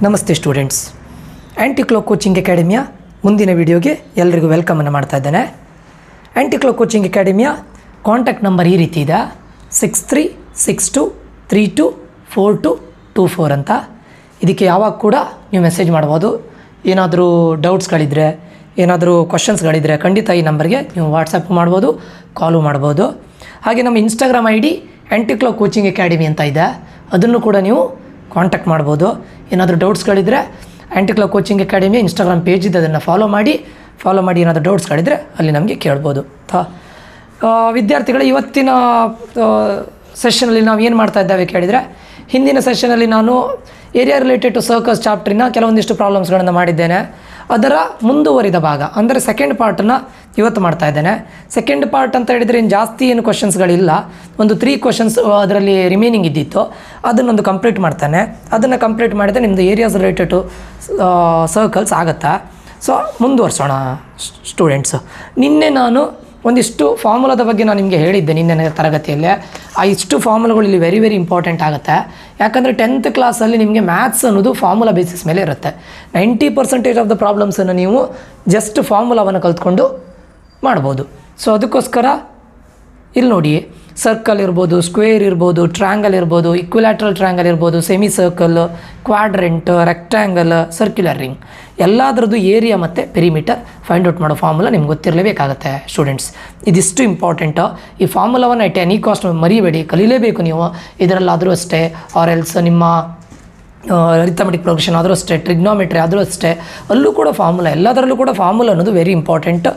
ನಮಸ್ತೆ students, ಆ್ಯಂಟಿಕ್ಲೋ coaching ಅಕಾಡೆಮಿಯ ಮುಂದಿನ ವಿಡಿಯೋಗೆ ಎಲ್ಲರಿಗೂ ವೆಲ್ಕಮನ್ನು ಮಾಡ್ತಾ ಇದ್ದೇನೆ. ಆ್ಯಂಟಿಕ್ಲೋ ಕೋಚಿಂಗ್ ಅಕಾಡೆಮಿಯ ಕಾಂಟ್ಯಾಕ್ಟ್ ನಂಬರ್ ಈ ರೀತಿ ಇದೆ, 6362324224 ಅಂತ. ಇದಕ್ಕೆ ಯಾವಾಗ ಕೂಡ ನೀವು ಮೆಸೇಜ್ ಮಾಡ್ಬೋದು. ಏನಾದರೂ ಡೌಟ್ಸ್ಗಳಿದ್ದರೆ, ಏನಾದರೂ ಕ್ವಶನ್ಸ್ಗಳಿದ್ದರೆ ಖಂಡಿತ ಈ ನಂಬರ್ಗೆ ನೀವು ವಾಟ್ಸಪ್ ಮಾಡ್ಬೋದು, ಕಾಲು ಮಾಡ್ಬೋದು. ಹಾಗೆ ನಮ್ಮ ಇನ್ಸ್ಟಾಗ್ರಾಮ್ ಐ ಡಿ ಆ್ಯಂಟಿಕ್ಲೋ ಕೋಚಿಂಗ್ ಅಕಾಡೆಮಿ ಅಂತ ಇದೆ, ಅದನ್ನು ಕೂಡ ನೀವು ಕಾಂಟ್ಯಾಕ್ಟ್ ಮಾಡ್ಬೋದು. ಏನಾದರೂ ಡೌಟ್ಸ್ಗಳಿದ್ದರೆ ಆ್ಯಂಟಿಕ್ಲೋ ಕೋಚಿಂಗ್ ಅಕಾಡೆಮಿ ಇನ್ಸ್ಟಾಗ್ರಾಮ್ ಪೇಜ್ ಇದೆ, ಅದನ್ನು ಫಾಲೋ ಮಾಡಿ ಏನಾದರೂ ಡೌಟ್ಸ್ಗಳಿದ್ದರೆ ಅಲ್ಲಿ ನಮಗೆ ಕೇಳ್ಬೋದು. ವಿದ್ಯಾರ್ಥಿಗಳ ಇವತ್ತಿನ ಸೆಷನಲ್ಲಿ ನಾವು ಏನು ಮಾಡ್ತಾ ಇದ್ದೇವೆ ಕೇಳಿದರೆ, ಹಿಂದಿನ ಸೆಷನಲ್ಲಿ ನಾನು ಏರಿಯಾ ರಿಲೇಟೆಡ್ ಟು ಸರ್ಕಸ್ ಚಾಪ್ಟ್ರಿನ ಕೆಲವೊಂದಿಷ್ಟು ಪ್ರಾಬ್ಲಮ್ಸ್ಗಳನ್ನು ಮಾಡಿದ್ದೇನೆ. ಅದರ ಮುಂದುವರಿದ ಭಾಗ ಅಂದರೆ ಸೆಕೆಂಡ್ ಪಾರ್ಟನ್ನು ಇವತ್ತು ಮಾಡ್ತಾ ಇದ್ದೇನೆ. ಸೆಕೆಂಡ್ ಪಾರ್ಟ್ ಅಂತ ಹೇಳಿದರೆ ಏನು ಜಾಸ್ತಿ ಏನು ಕ್ವಶನ್ಸ್ಗಳಿಲ್ಲ, ಒಂದು 3 ಕ್ವಶನ್ಸ್ ಅದರಲ್ಲಿ ರಿಮೈನಿಂಗ್ ಇದ್ದಿತ್ತು, ಅದನ್ನೊಂದು ಕಂಪ್ಲೀಟ್ ಮಾಡ್ತಾನೆ. ಅದನ್ನು ಕಂಪ್ಲೀಟ್ ಮಾಡಿದರೆ ನಿಮ್ಮದು ಏರಿಯಾಸ್ ರಿಲೇಟೆಡ್ ಟು ಸರ್ಕಲ್ಸ್ ಆಗುತ್ತಾ. ಸೊ ಮುಂದುವರ್ಸೋಣ ಸ್ಟೂಡೆಂಟ್ಸು. ನಿನ್ನೆ ನಾನು ಒಂದಿಷ್ಟು ಫಾರ್ಮುಲಾದ ಬಗ್ಗೆ ನಾನು ನಿಮಗೆ ಹೇಳಿದ್ದೆ ನಿನ್ನೆ ತರಗತಿಯಲ್ಲೇ. ಆ ಇಷ್ಟು ಫಾರ್ಮುಲಾಗಳು ಇಲ್ಲಿ ವೆರಿ ವೆರಿ ಇಂಪಾರ್ಟೆಂಟ್ ಆಗುತ್ತೆ. ಯಾಕಂದರೆ 10th ಕ್ಲಾಸಲ್ಲಿ ನಿಮಗೆ ಮ್ಯಾಥ್ಸ್ ಅನ್ನೋದು ಫಾರ್ಮುಲಾ ಬೇಸಿಸ್ ಮೇಲೆ ಇರುತ್ತೆ. 90% ಆಫ್ ದ ಪ್ರಾಬ್ಲಮ್ಸನ್ನು ನೀವು ಜಸ್ಟ್ ಫಾರ್ಮುಲಾವನ್ನು ಕಲ್ತ್ಕೊಂಡು ಮಾಡ್ಬೋದು. ಸೊ ಅದಕ್ಕೋಸ್ಕರ ಇಲ್ಲಿ ನೋಡಿ, ಸರ್ಕಲ್ ಇರ್ಬೋದು, ಸ್ಕ್ವೇರ್ ಇರ್ಬೋದು, ಟ್ರ್ಯಾಂಗಲ್ ಇರ್ಬೋದು, ಇಕ್ವಿಲ್ಯಾಟ್ರಲ್ ಟ್ರ್ಯಾಂಗಲ್ ಇರ್ಬೋದು, semi circle, quadrant, rectangle, circular ring, ಎಲ್ಲದರದ್ದು ಏರಿಯಾ ಮತ್ತು ಪೆರಿಮೀಟರ್ ಫೈಂಡ್ ಔಟ್ ಮಾಡೋ ಫಾರ್ಮುಲಾ ನಿಮ್ಗೆ ಗೊತ್ತಿರಲೇಬೇಕಾಗತ್ತೆ ಸ್ಟೂಡೆಂಟ್ಸ್. ಇದಿಷ್ಟು ಇಂಪಾರ್ಟೆಂಟು. ಈ ಫಾರ್ಮುಲಾವನ್ನು ಎಟ್ ಎನಿ ಕಾಸ್ಟ್ ಮರಿಬೇಡಿ, ಕಲೀಲೇಬೇಕು ನೀವು. ಇದರಲ್ಲಾದರೂ ಅಷ್ಟೇ, ಆರ್ ಎಲ್ಸ್ ನಿಮ್ಮ ಅರಿಥಮೆಟಿಕ್ ಪ್ರೋಗ್ರೆಷನ್ ಆದರೂ ಅಷ್ಟೇ, ಟ್ರಿಗ್ನೋಮೆಟ್ರಿ ಆದರೂ ಅಷ್ಟೇ, ಅಲ್ಲೂ ಕೂಡ ಫಾರ್ಮುಲಾ, ಎಲ್ಲದರಲ್ಲೂ ಕೂಡ ಫಾರ್ಮುಲಾ ಅನ್ನೋದು ವೆರಿ ಇಂಪಾರ್ಟೆಂಟ್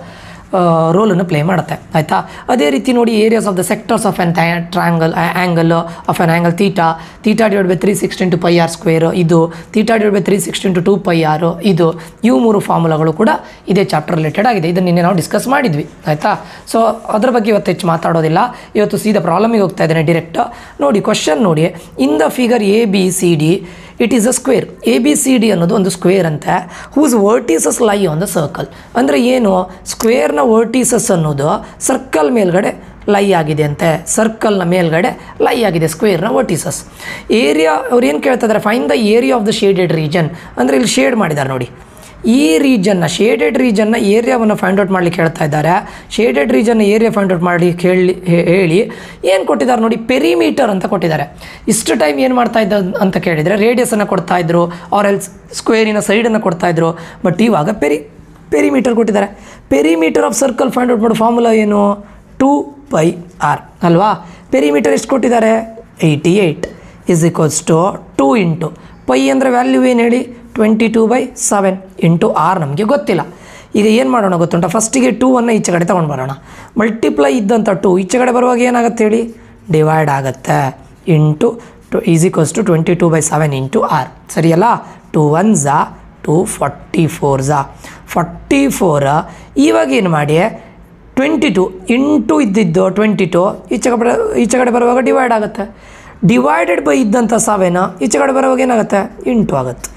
ರೋಲನ್ನು ಪ್ಲೇ ಮಾಡುತ್ತೆ, ಆಯಿತಾ. ಅದೇ ರೀತಿ ನೋಡಿ, areas of the sectors of an triangle, angle of an angle theta divide by 360 × πr square, ಇದು ಥೀಟಾ ಡಿವೈಡ್ ಬೈ 360 × 2πr, ಇದು ಇವು 3 ಫಾರ್ಮುಲಾಗಳು ಕೂಡ ಇದೇ ಚಾಪ್ಟರ್ ರಿಲೇಟೆಡ್ ಆಗಿದೆ. ಇದನ್ನು ನಿನ್ನೆ ನಾವು ಡಿಸ್ಕಸ್ ಮಾಡಿದ್ವಿ, ಆಯಿತಾ. ಸೊ ಅದರ ಬಗ್ಗೆ ಇವತ್ತು ಹೆಚ್ಚು ಮಾತಾಡೋದಿಲ್ಲ. ಇವತ್ತು ಸೀದಾ ಪ್ರಾಬ್ಲಮಿಗೆ ಹೋಗ್ತಾ ಇದ್ದೇನೆ ಡೈರೆಕ್ಟ್. ನೋಡಿ ಕ್ವಶನ್ ನೋಡಿ, in the figure ABCD it is a square. ABCD ಅನ್ನೋದು ಒಂದು ಸ್ಕ್ವೇರ್ ಅಂತೆ, whose vertices lie on the circle. ಅಂದರೆ ಏನು, ಸ್ಕ್ವೇರ್ನ ವರ್ಟಿಸಸ್ ಅನ್ನೋದು ಸರ್ಕಲ್ ಮೇಲ್ಗಡೆ ಲೈ ಆಗಿದೆ ಅಂತೆ, ಸರ್ಕಲ್ನ ಮೇಲ್ಗಡೆ ಲೈ ಆಗಿದೆ ಸ್ಕ್ವೇರ್ನ ವರ್ಟಿಸಸ್. ಏರಿಯಾ ಅವ್ರು ಏನು ಕೇಳ್ತಾ ಇದ್ದಾರೆ, fine the area of the shaded region. ಅಂದರೆ ಇಲ್ಲಿ ಶೇಡ್ ಮಾಡಿದ್ದಾರೆ ನೋಡಿ, ಈ ರೀಜನ್ನ, ಶೇಡೆಡ್ ರೀಜನ್ನ ಏರಿಯಾವನ್ನು ಫೈಂಡ್ ಔಟ್ ಮಾಡಲಿಕ್ಕೆ ಹೇಳ್ತಾ ಇದ್ದಾರೆ. ಶೇಡೆಡ್ ರೀಜನ್ನ ಏರಿಯಾ ಫೈಂಡ್ ಔಟ್ ಮಾಡಿ ಹೇಳಿ ಏನು ಕೊಟ್ಟಿದ್ದಾರೆ ನೋಡಿ, ಪೆರಿಮೀಟರ್ ಅಂತ ಕೊಟ್ಟಿದ್ದಾರೆ. ಇಷ್ಟು ಟೈಮ್ ಏನು ಮಾಡ್ತಾ ಇದ್ದ ಅಂತ ಕೇಳಿದರೆ ರೇಡಿಯಸನ್ನು ಕೊಡ್ತಾಯಿದ್ರು, ಆರ್ ಎಲ್ಸ್ ಸ್ಕ್ವೇರಿನ ಸೈಡನ್ನು ಕೊಡ್ತಾಯಿದ್ರು. ಬಟ್ ಇವಾಗ ಪೆರಿಮೀಟರ್ ಕೊಟ್ಟಿದ್ದಾರೆ. Perimeter of circle find out ಮಾಡೋ ಫಾರ್ಮುಲಾ ಏನು, 2πr ಅಲ್ವಾ. ಪೆರಿಮೀಟರ್ ಎಷ್ಟು ಕೊಟ್ಟಿದ್ದಾರೆ, 88 = 2 ಇಂಟು π ಅಂದರೆ ವ್ಯಾಲ್ಯೂ ಏನು ಹೇಳಿ, 22/7 ಇಂಟು r. ನಮಗೆ ಗೊತ್ತಿಲ್ಲ. ಈಗ ಏನು ಮಾಡೋಣ ಗೊತ್ತುಂಟ, ಫಸ್ಟಿಗೆ 2 ಈಚೆ ಕಡೆ ತೊಗೊಂಡು ಬರೋಣ. ಮಲ್ಟಿಪ್ಲೈ ಇದ್ದಂಥ 2 ಈಚೆ ಕಡೆ ಬರುವಾಗ ಏನಾಗುತ್ತೆ ಹೇಳಿ, ಡಿವೈಡ್ ಆಗುತ್ತೆ. Into = 22/7 into r. ಸರಿಯಲ್ಲ. 2 1s 2 44s 44. ಇವಾಗ ಏನು ಮಾಡಿ, 22 ಇಂಟು ಇದ್ದಿದ್ದು 22 ಈಚೆ ಕಡೆ ಬರುವಾಗ ಡಿವೈಡ್ ಆಗುತ್ತೆ. ಡಿವೈಡೆಡ್ ಬೈ ಇದ್ದಂಥ 7 ಈಚೆ ಕಡೆ ಬರುವಾಗ ಏನಾಗುತ್ತೆ, ಇಂಟು ಆಗುತ್ತೆ.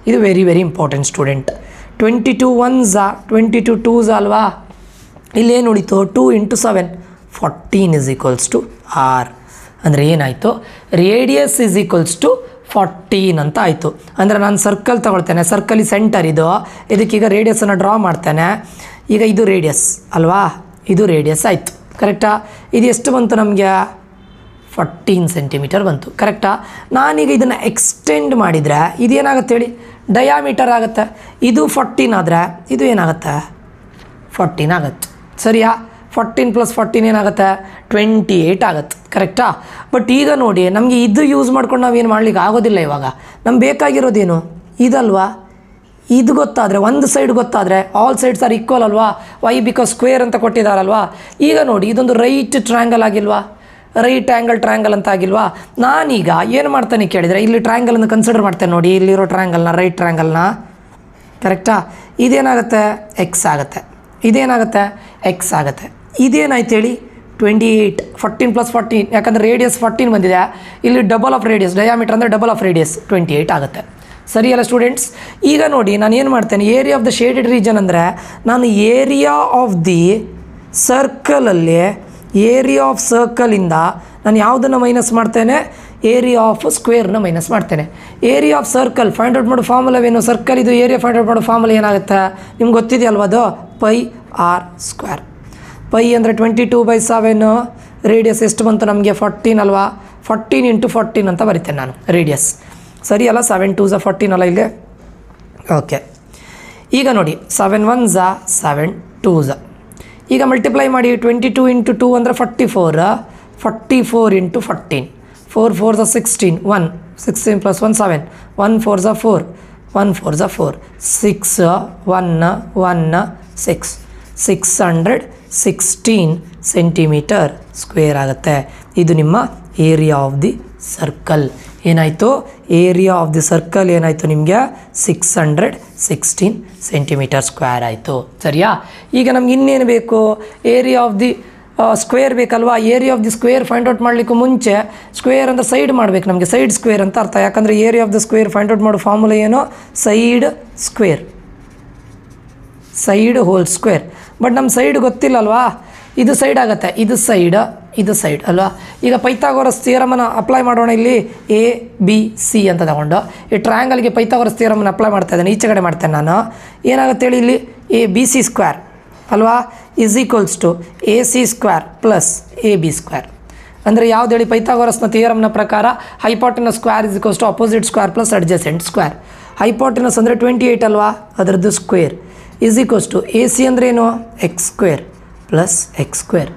ಇದು very very important student. 22 1s 22 2s ಅಲ್ವಾ. ಇಲ್ಲೇನು ಉಳಿತು, 2 × 7 14 = r. ಅಂದರೆ ಏನಾಯಿತು, ರೇಡಿಯಸ್ = 14 ಅಂತ ಆಯಿತು. ಅಂದರೆ ನಾನು ಸರ್ಕಲ್ ತಗೊಳ್ತೇನೆ, ಸರ್ಕಲ್ ಸೆಂಟರ್ ಇದು, ಇದಕ್ಕೀಗ ರೇಡಿಯಸನ್ನು ಡ್ರಾ ಮಾಡ್ತೇನೆ. ಈಗ ಇದು ರೇಡಿಯಸ್ ಅಲ್ವಾ, ಇದು ರೇಡಿಯಸ್ ಆಯಿತು, ಕರೆಕ್ಟಾ. ಇದು ಎಷ್ಟು ಬಂತು ನಮಗೆ, 14 ಸೆಂಟಿಮೀಟರ್ ಬಂತು, ಕರೆಕ್ಟಾ. ನಾನೀಗ ಇದನ್ನು ಎಕ್ಸ್ಟೆಂಡ್ ಮಾಡಿದರೆ ಇದೇನಾಗುತ್ತೆ ಹೇಳಿ, ಡಯಾಮೀಟರ್ ಆಗುತ್ತೆ. ಇದು 14 ಆದರೆ ಇದು ಏನಾಗುತ್ತೆ, 14 ಆಗುತ್ತೆ, ಸರಿಯಾ. 14 + 14 ಏನಾಗುತ್ತೆ, 28 ಆಗುತ್ತೆ, ಕರೆಕ್ಟಾ. ಬಟ್ ಈಗ ನೋಡಿ, ನಮಗೆ ಇದು ಯೂಸ್ ಮಾಡ್ಕೊಂಡು ನಾವೇನು ಮಾಡ್ಲಿಕ್ಕೆ ಆಗೋದಿಲ್ಲ. ಇವಾಗ ನಮ್ಗೆ ಬೇಕಾಗಿರೋದೇನು, ಇದಲ್ವಾ. ಇದು ಗೊತ್ತಾದರೆ, ಒಂದು ಸೈಡ್ ಗೊತ್ತಾದರೆ, ಆಲ್ ಸೈಡ್ಸ್ ಆರ್ ಈಕ್ವಲ್ ಅಲ್ವಾ. ವೈ ಬಿಕಾಸ್ ಸ್ಕ್ವೇರ್ ಅಂತ ಕೊಟ್ಟಿದ್ದಾರಲ್ವಾ. ಈಗ ನೋಡಿ, ಇದೊಂದು ರೈಟ್ ಟ್ರ್ಯಾಂಗಲ್ ಆಗಿಲ್ವಾ, ರೈಟ್ ಆ್ಯಂಗಲ್ ಟ್ರ್ಯಾಂಗಲ್ ಅಂತ ಆಗಿಲ್ವಾ. ನಾನೀಗ ಏನು ಮಾಡ್ತಾನೆ ಕೇಳಿದರೆ, ಇಲ್ಲಿ ಟ್ರ್ಯಾಂಗಲನ್ನು ಕನ್ಸಿಡರ್ ಮಾಡ್ತೇನೆ ನೋಡಿ, ಇಲ್ಲಿರೋ ಟ್ರ್ಯಾಂಗಲ್ನ, ರೈಟ್ ಟ್ರ್ಯಾಂಗಲ್ನ, ಕರೆಕ್ಟಾ. ಇದೇನಾಗುತ್ತೆ, ಎಕ್ಸ್ ಆಗುತ್ತೆ. ಇದೇನಾಗುತ್ತೆ, ಎಕ್ಸ್ ಆಗುತ್ತೆ. ಇದೇನಾಯ್ತು ಹೇಳಿ, 28. 14 + 14, ಯಾಕಂದರೆ ರೇಡಿಯಸ್ 14 ಬಂದಿದೆ, ಇಲ್ಲಿ ಡಬಲ್ ಆಫ್ ರೇಡಿಯಸ್, ಡಯಾಮೀಟರ್ ಅಂದರೆ ಡಬಲ್ ಆಫ್ ರೇಡಿಯಸ್ 28 ಆಗುತ್ತೆ. ಸರಿಯಲ್ಲ ಸ್ಟೂಡೆಂಟ್ಸ್. ಈಗ ನೋಡಿ, ನಾನು ಏನು ಮಾಡ್ತೇನೆ, area of the shaded region ಅಂದರೆ ನಾನು ಏರಿಯಾ ಆಫ್ ದಿ ಸರ್ಕಲಲ್ಲಿ, ಏರಿಯಾ ಆಫ್ ಸರ್ಕಲಿಂದ ನಾನು ಯಾವುದನ್ನು ಮೈನಸ್ ಮಾಡ್ತೇನೆ, ಏರಿಯಾ ಆಫ್ ಸ್ಕ್ವೇರ್ನ ಮೈನಸ್ ಮಾಡ್ತೇನೆ. Area of circle find out ಮಾಡೋ ಫಾರ್ಮುಲಾವೇನು? ಸರ್ಕಲ್ ಇದು ಏರಿಯಾ ಫೈಂಡ್ ಔಟ್ ಮಾಡೋ ಫಾರ್ಮುಲಾ ಏನಾಗುತ್ತೆ ನಿಮ್ಗೆ ಗೊತ್ತಿದೆಯಲ್ವ? ಅದು ಪೈ ಆರ್ ಸ್ಕ್ವೇರ್. ಪೈ ಅಂದರೆ 22/7. ರೇಡಿಯಸ್ ಎಷ್ಟು ಬಂತು ನಮಗೆ? 14 ಅಲ್ವಾ? 14 × 14 ಅಂತ ಬರಿತೇನೆ ನಾನು ರೇಡಿಯಸ್. ಸರಿ ಅಲ್ಲ? 7 2s 14 ಅಲ್ಲ ಇಲ್ಲಿ? ಓಕೆ. ಈಗ ನೋಡಿ 7 1s 7 2s. ಈಗ ಮಲ್ಟಿಪ್ಲೈ ಮಾಡಿ. 22 × 2 ಅಂದರೆ 44. 44 × 14. 4 4s 16. 1 16 + 1 7. 1 4s 4. 1 4s 4. 6 1 1 6. 616 centimetre square ಆಗುತ್ತೆ. ಇದು ನಿಮ್ಮ ಏರಿಯಾ ಆಫ್ ದಿ ಸರ್ಕಲ್. ಏನಾಯಿತು? ಏರಿಯಾ ಆಫ್ ದಿ ಸರ್ಕಲ್ ಏನಾಯಿತು ನಿಮಗೆ? 616 ಸೆಂಟಿಮೀಟರ್ ಸ್ಕ್ವೇರ್ ಆಯಿತು. ಸರಿಯಾ? ಈಗ ನಮ್ಗೆ ಇನ್ನೇನು ಬೇಕು? ಏರಿಯಾ ಆಫ್ ದಿ ಸ್ಕ್ವೇರ್ ಬೇಕಲ್ವಾ? Area of the square find out ಮಾಡಲಿಕ್ಕೂ ಮುಂಚೆ ಸ್ಕ್ವೇರ್ ಅಂದರೆ ಸೈಡ್ ಮಾಡಬೇಕು ನಮಗೆ. ಸೈಡ್ ಸ್ಕ್ವೇರ್ ಅಂತ ಅರ್ಥ. ಯಾಕಂದರೆ area of the square find out ಮಾಡೋ ಫಾರ್ಮುಲಾ ಏನು? Side square, side whole square. But ನಮ್ಮ ಸೈಡ್ ಗೊತ್ತಿಲ್ಲಲ್ವಾ? ಇದು ಸೈಡ್ ಆಗುತ್ತೆ, ಇದು ಸೈಡ್, ಇದು ಸೈಡ್ ಅಲ್ವಾ? ಈಗ ಪೈಥಾಗೋರಸ್ ಥಿಯರಮನ್ನು ಅಪ್ಲೈ ಮಾಡೋಣ. ಇಲ್ಲಿ ಎ ಬಿ ಸಿ ಅಂತ ತಗೊಂಡು ಈ ಟ್ರಯಾಂಗಲ್ಗೆ ಪೈಥಾಗೋರಸ್ ಥಿಯರಮನ್ನು ಅಪ್ಲೈ ಮಾಡ್ತಾ ಇದ್ದೇನೆ. ಈಚೆ ಕಡೆ ಮಾಡ್ತೇನೆ ನಾನು. ಏನಾಗುತ್ತೆ ಹೇಳಿ? ಇಲ್ಲಿ ಎ ಬಿ ಸಿ ಸ್ಕ್ವೇರ್ ಅಲ್ವಾ is equals to A C square plus A B square. ಅಂದರೆ ಯಾವ್ದು ಹೇಳಿ? ಪೈಥಾಗೋರಸ್ನ ಥಿಯರಮ್ನ ಪ್ರಕಾರ hypotenuse square is equals to opposite square plus adjacent square. Hypotenuse ಅಂದರೆ 28 ಅಲ್ವಾ? ಅದರದ್ದು square is equals to A C ಅಂದರೆ ಏನು? X square plus X square.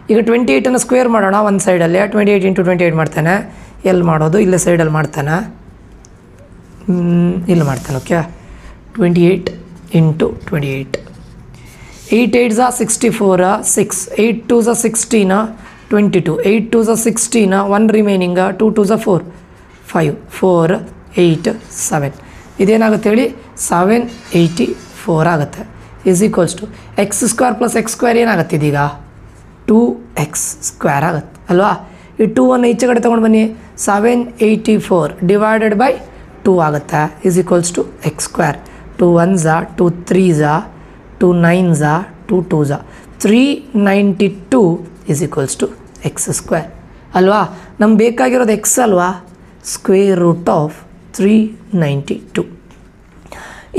ಈಗ 28 ಸ್ಕ್ವೇರ್ ಮಾಡೋಣ ಒಂದು ಸೈಡಲ್ಲಿ. 28 × 28 ಮಾಡ್ತಾನೆ. ಎಲ್ಲಿ ಮಾಡೋದು? ಇಲ್ಲೇ ಸೈಡಲ್ಲಿ ಮಾಡ್ತಾನೆ. ಇಲ್ಲಿ ಮಾಡ್ತಾನೆ. Okay. 28 × 28. 8 8s 64. 6 8 2s 16. 22 8 2s 16. 1 remaining. 2 2s 4 5 4 8 7. ಇದೇನಾಗುತ್ತೆ ಹೇಳಿ? 784 ಆಗುತ್ತೆ. Is equals to X square plus X square ಏನಾಗುತ್ತೆ ಇದೀಗ? 2x ಸ್ಕ್ವೇರ್ ಆಗುತ್ತೆ ಅಲ್ವಾ? ಈ 2 ಈಚೆ ಕಡೆ ತೊಗೊಂಡು ಬನ್ನಿ. 784 ಡಿವೈಡೆಡ್ ಬೈ 2 ಆಗುತ್ತೆ. Is equals to X square. 2 1s 2 3s 2 9s 2 2s 392 is equals to X square ಅಲ್ವಾ? ನಮ್ಗೆ ಬೇಕಾಗಿರೋದು ಎಕ್ಸ್ ಅಲ್ವಾ? Square root of 392.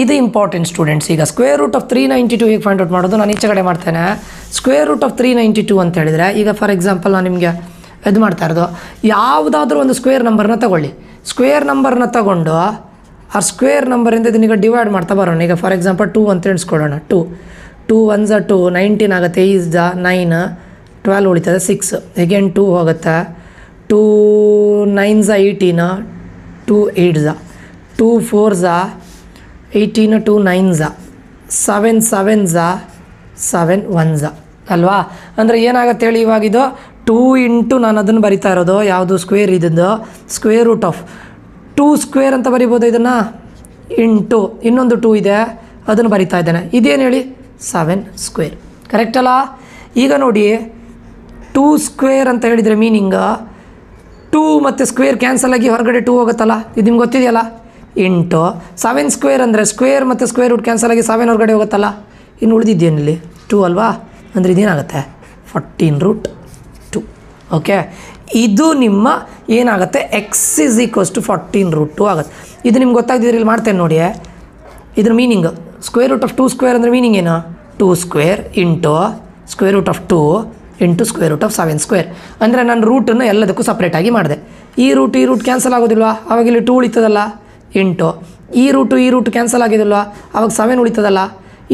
ಇದು ಇಂಪಾರ್ಟೆಂಟ್ ಸ್ಟೂಡೆಂಟ್ಸ್. ಈಗ ಸ್ಕ್ವೇರ್ ರೂಟ್ ಆಫ್ 392 ಹೇಗೆ ಫೈಂಡ್ ಔಟ್ ಮಾಡೋದು? ನಾನು ಈಚೆ ಕಡೆ ಮಾಡ್ತೇನೆ. ಸ್ಕ್ವೇರ್ ರೂಟ್ ಆಫ್ 392 ಅಂತ ಹೇಳಿದರೆ, ಈಗ ಫಾರ್ ಎಕ್ಸಾಂಪಲ್ ನಾನು ನಿಮಗೆ ಇದು ಮಾಡ್ತಾ ಇರೋದು, ಯಾವುದಾದ್ರೂ ಒಂದು ಸ್ಕ್ವೇರ್ ನಂಬರ್ನ ತಗೊಳ್ಳಿ. ಸ್ಕ್ವೇರ್ ನಂಬರ್ನ ತಗೊಂಡು ಆ ಸ್ಕ್ವೇರ್ ನಂಬರಿಂದ ಇದನ್ನೀಗ ಡಿವೈಡ್ ಮಾಡ್ತಾ ಬರೋಣ. ಈಗ ಫಾರ್ ಎಕ್ಸಾಂಪಲ್ 2 ಅಂತ ಎಣಿಸ್ಕೊಳ್ಳೋಣ. 2 1s 2 19 ಆಗುತ್ತೆ. 8s 9 12 ಉಳಿತದೆ 6. ಅಗೇನ್ 2 ಹೋಗುತ್ತೆ. 2 9s 18 2 8s 2 4s 18 2 9s 7 7s 7 1s ಅಲ್ವಾ? ಅಂದರೆ ಏನಾಗುತ್ತೆ ಹೇಳಿ? ಇವಾಗಿದು 2 × ನಾನು ಅದನ್ನು ಬರಿತಾ ಇರೋದು ಯಾವುದು? ಸ್ಕ್ವೇರ್ ಇದ್ದದ್ದು ಸ್ಕ್ವೇರ್ ರೂಟ್ ಆಫ್ 2 ಸ್ಕ್ವೇರ್ ಅಂತ ಬರಿಬೋದು ಇದನ್ನು. ಇಂಟು ಇನ್ನೊಂದು 2 ಇದೆ ಅದನ್ನು ಬರಿತಾ ಇದ್ದೇನೆ. ಇದೇನು ಹೇಳಿ? 7 ಸ್ಕ್ವೇರ್. ಕರೆಕ್ಟ್ ಅಲ್ಲ? ಈಗ ನೋಡಿ 2 ಸ್ಕ್ವೇರ್ ಅಂತ ಹೇಳಿದರೆ ಮೀನಿಂಗ್ 2 ಮತ್ತು ಸ್ಕ್ವೇರ್ ಕ್ಯಾನ್ಸಲ್ ಆಗಿ ಹೊರಗಡೆ 2 ಹೋಗುತ್ತಲ್ಲ, ಇದು ನಿಮ್ಗೆ ಗೊತ್ತಿದೆಯಲ್ಲ? ಇಂಟು 7 ಸ್ಕ್ವೇರ್ ಅಂದರೆ ಸ್ಕ್ವೇರ್ ಮತ್ತು ಸ್ಕ್ವೇರ್ ರೂಟ್ ಕ್ಯಾನ್ಸಲ್ ಆಗಿ 7 ಹೊರಗಡೆ ಹೋಗುತ್ತಲ್ಲ. ಇನ್ನು ಉಳಿದಿದ್ದೇನಿಲ್ಲಿ? 2 ಅಲ್ವಾ? ಅಂದರೆ ಇದೇನಾಗುತ್ತೆ? 14√2. ಓಕೆ. ಇದು ನಿಮ್ಮ ಏನಾಗುತ್ತೆ? ಎಕ್ಸ್ ಇಸ್ ಈಕ್ವಲ್ಸ್ ಟು 14√2 ಆಗುತ್ತೆ. ಇದು ನಿಮ್ಗೆ ಗೊತ್ತಾಗ್ತಿದ್ರೆ ಇಲ್ಲಿ ಮಾಡ್ತೇನೆ ನೋಡಿ. ಇದ್ರ meaning square root of 2 square ಅಂದರೆ ಮೀನಿಂಗ್ ಏನು? 2 square into square root of 2 into square root of 7 square. ಅಂದರೆ ನಾನು ರೂಟನ್ನು ಎಲ್ಲದಕ್ಕೂ ಸಪ್ರೇಟಾಗಿ ಮಾಡಿದೆ. ಈ ರೂಟ್ ಕ್ಯಾನ್ಸಲ್ ಆಗೋದಿಲ್ವಾ? ಆವಾಗ ಇಲ್ಲಿ 2 ಉಳಿತದಲ್ಲ. ಇಂಟು ಈ ರೂಟ್ ಕ್ಯಾನ್ಸಲ್ ಆಗಿದಲ್ವಾ? ಆವಾಗ 7 ಉಳಿತದಲ್ಲ.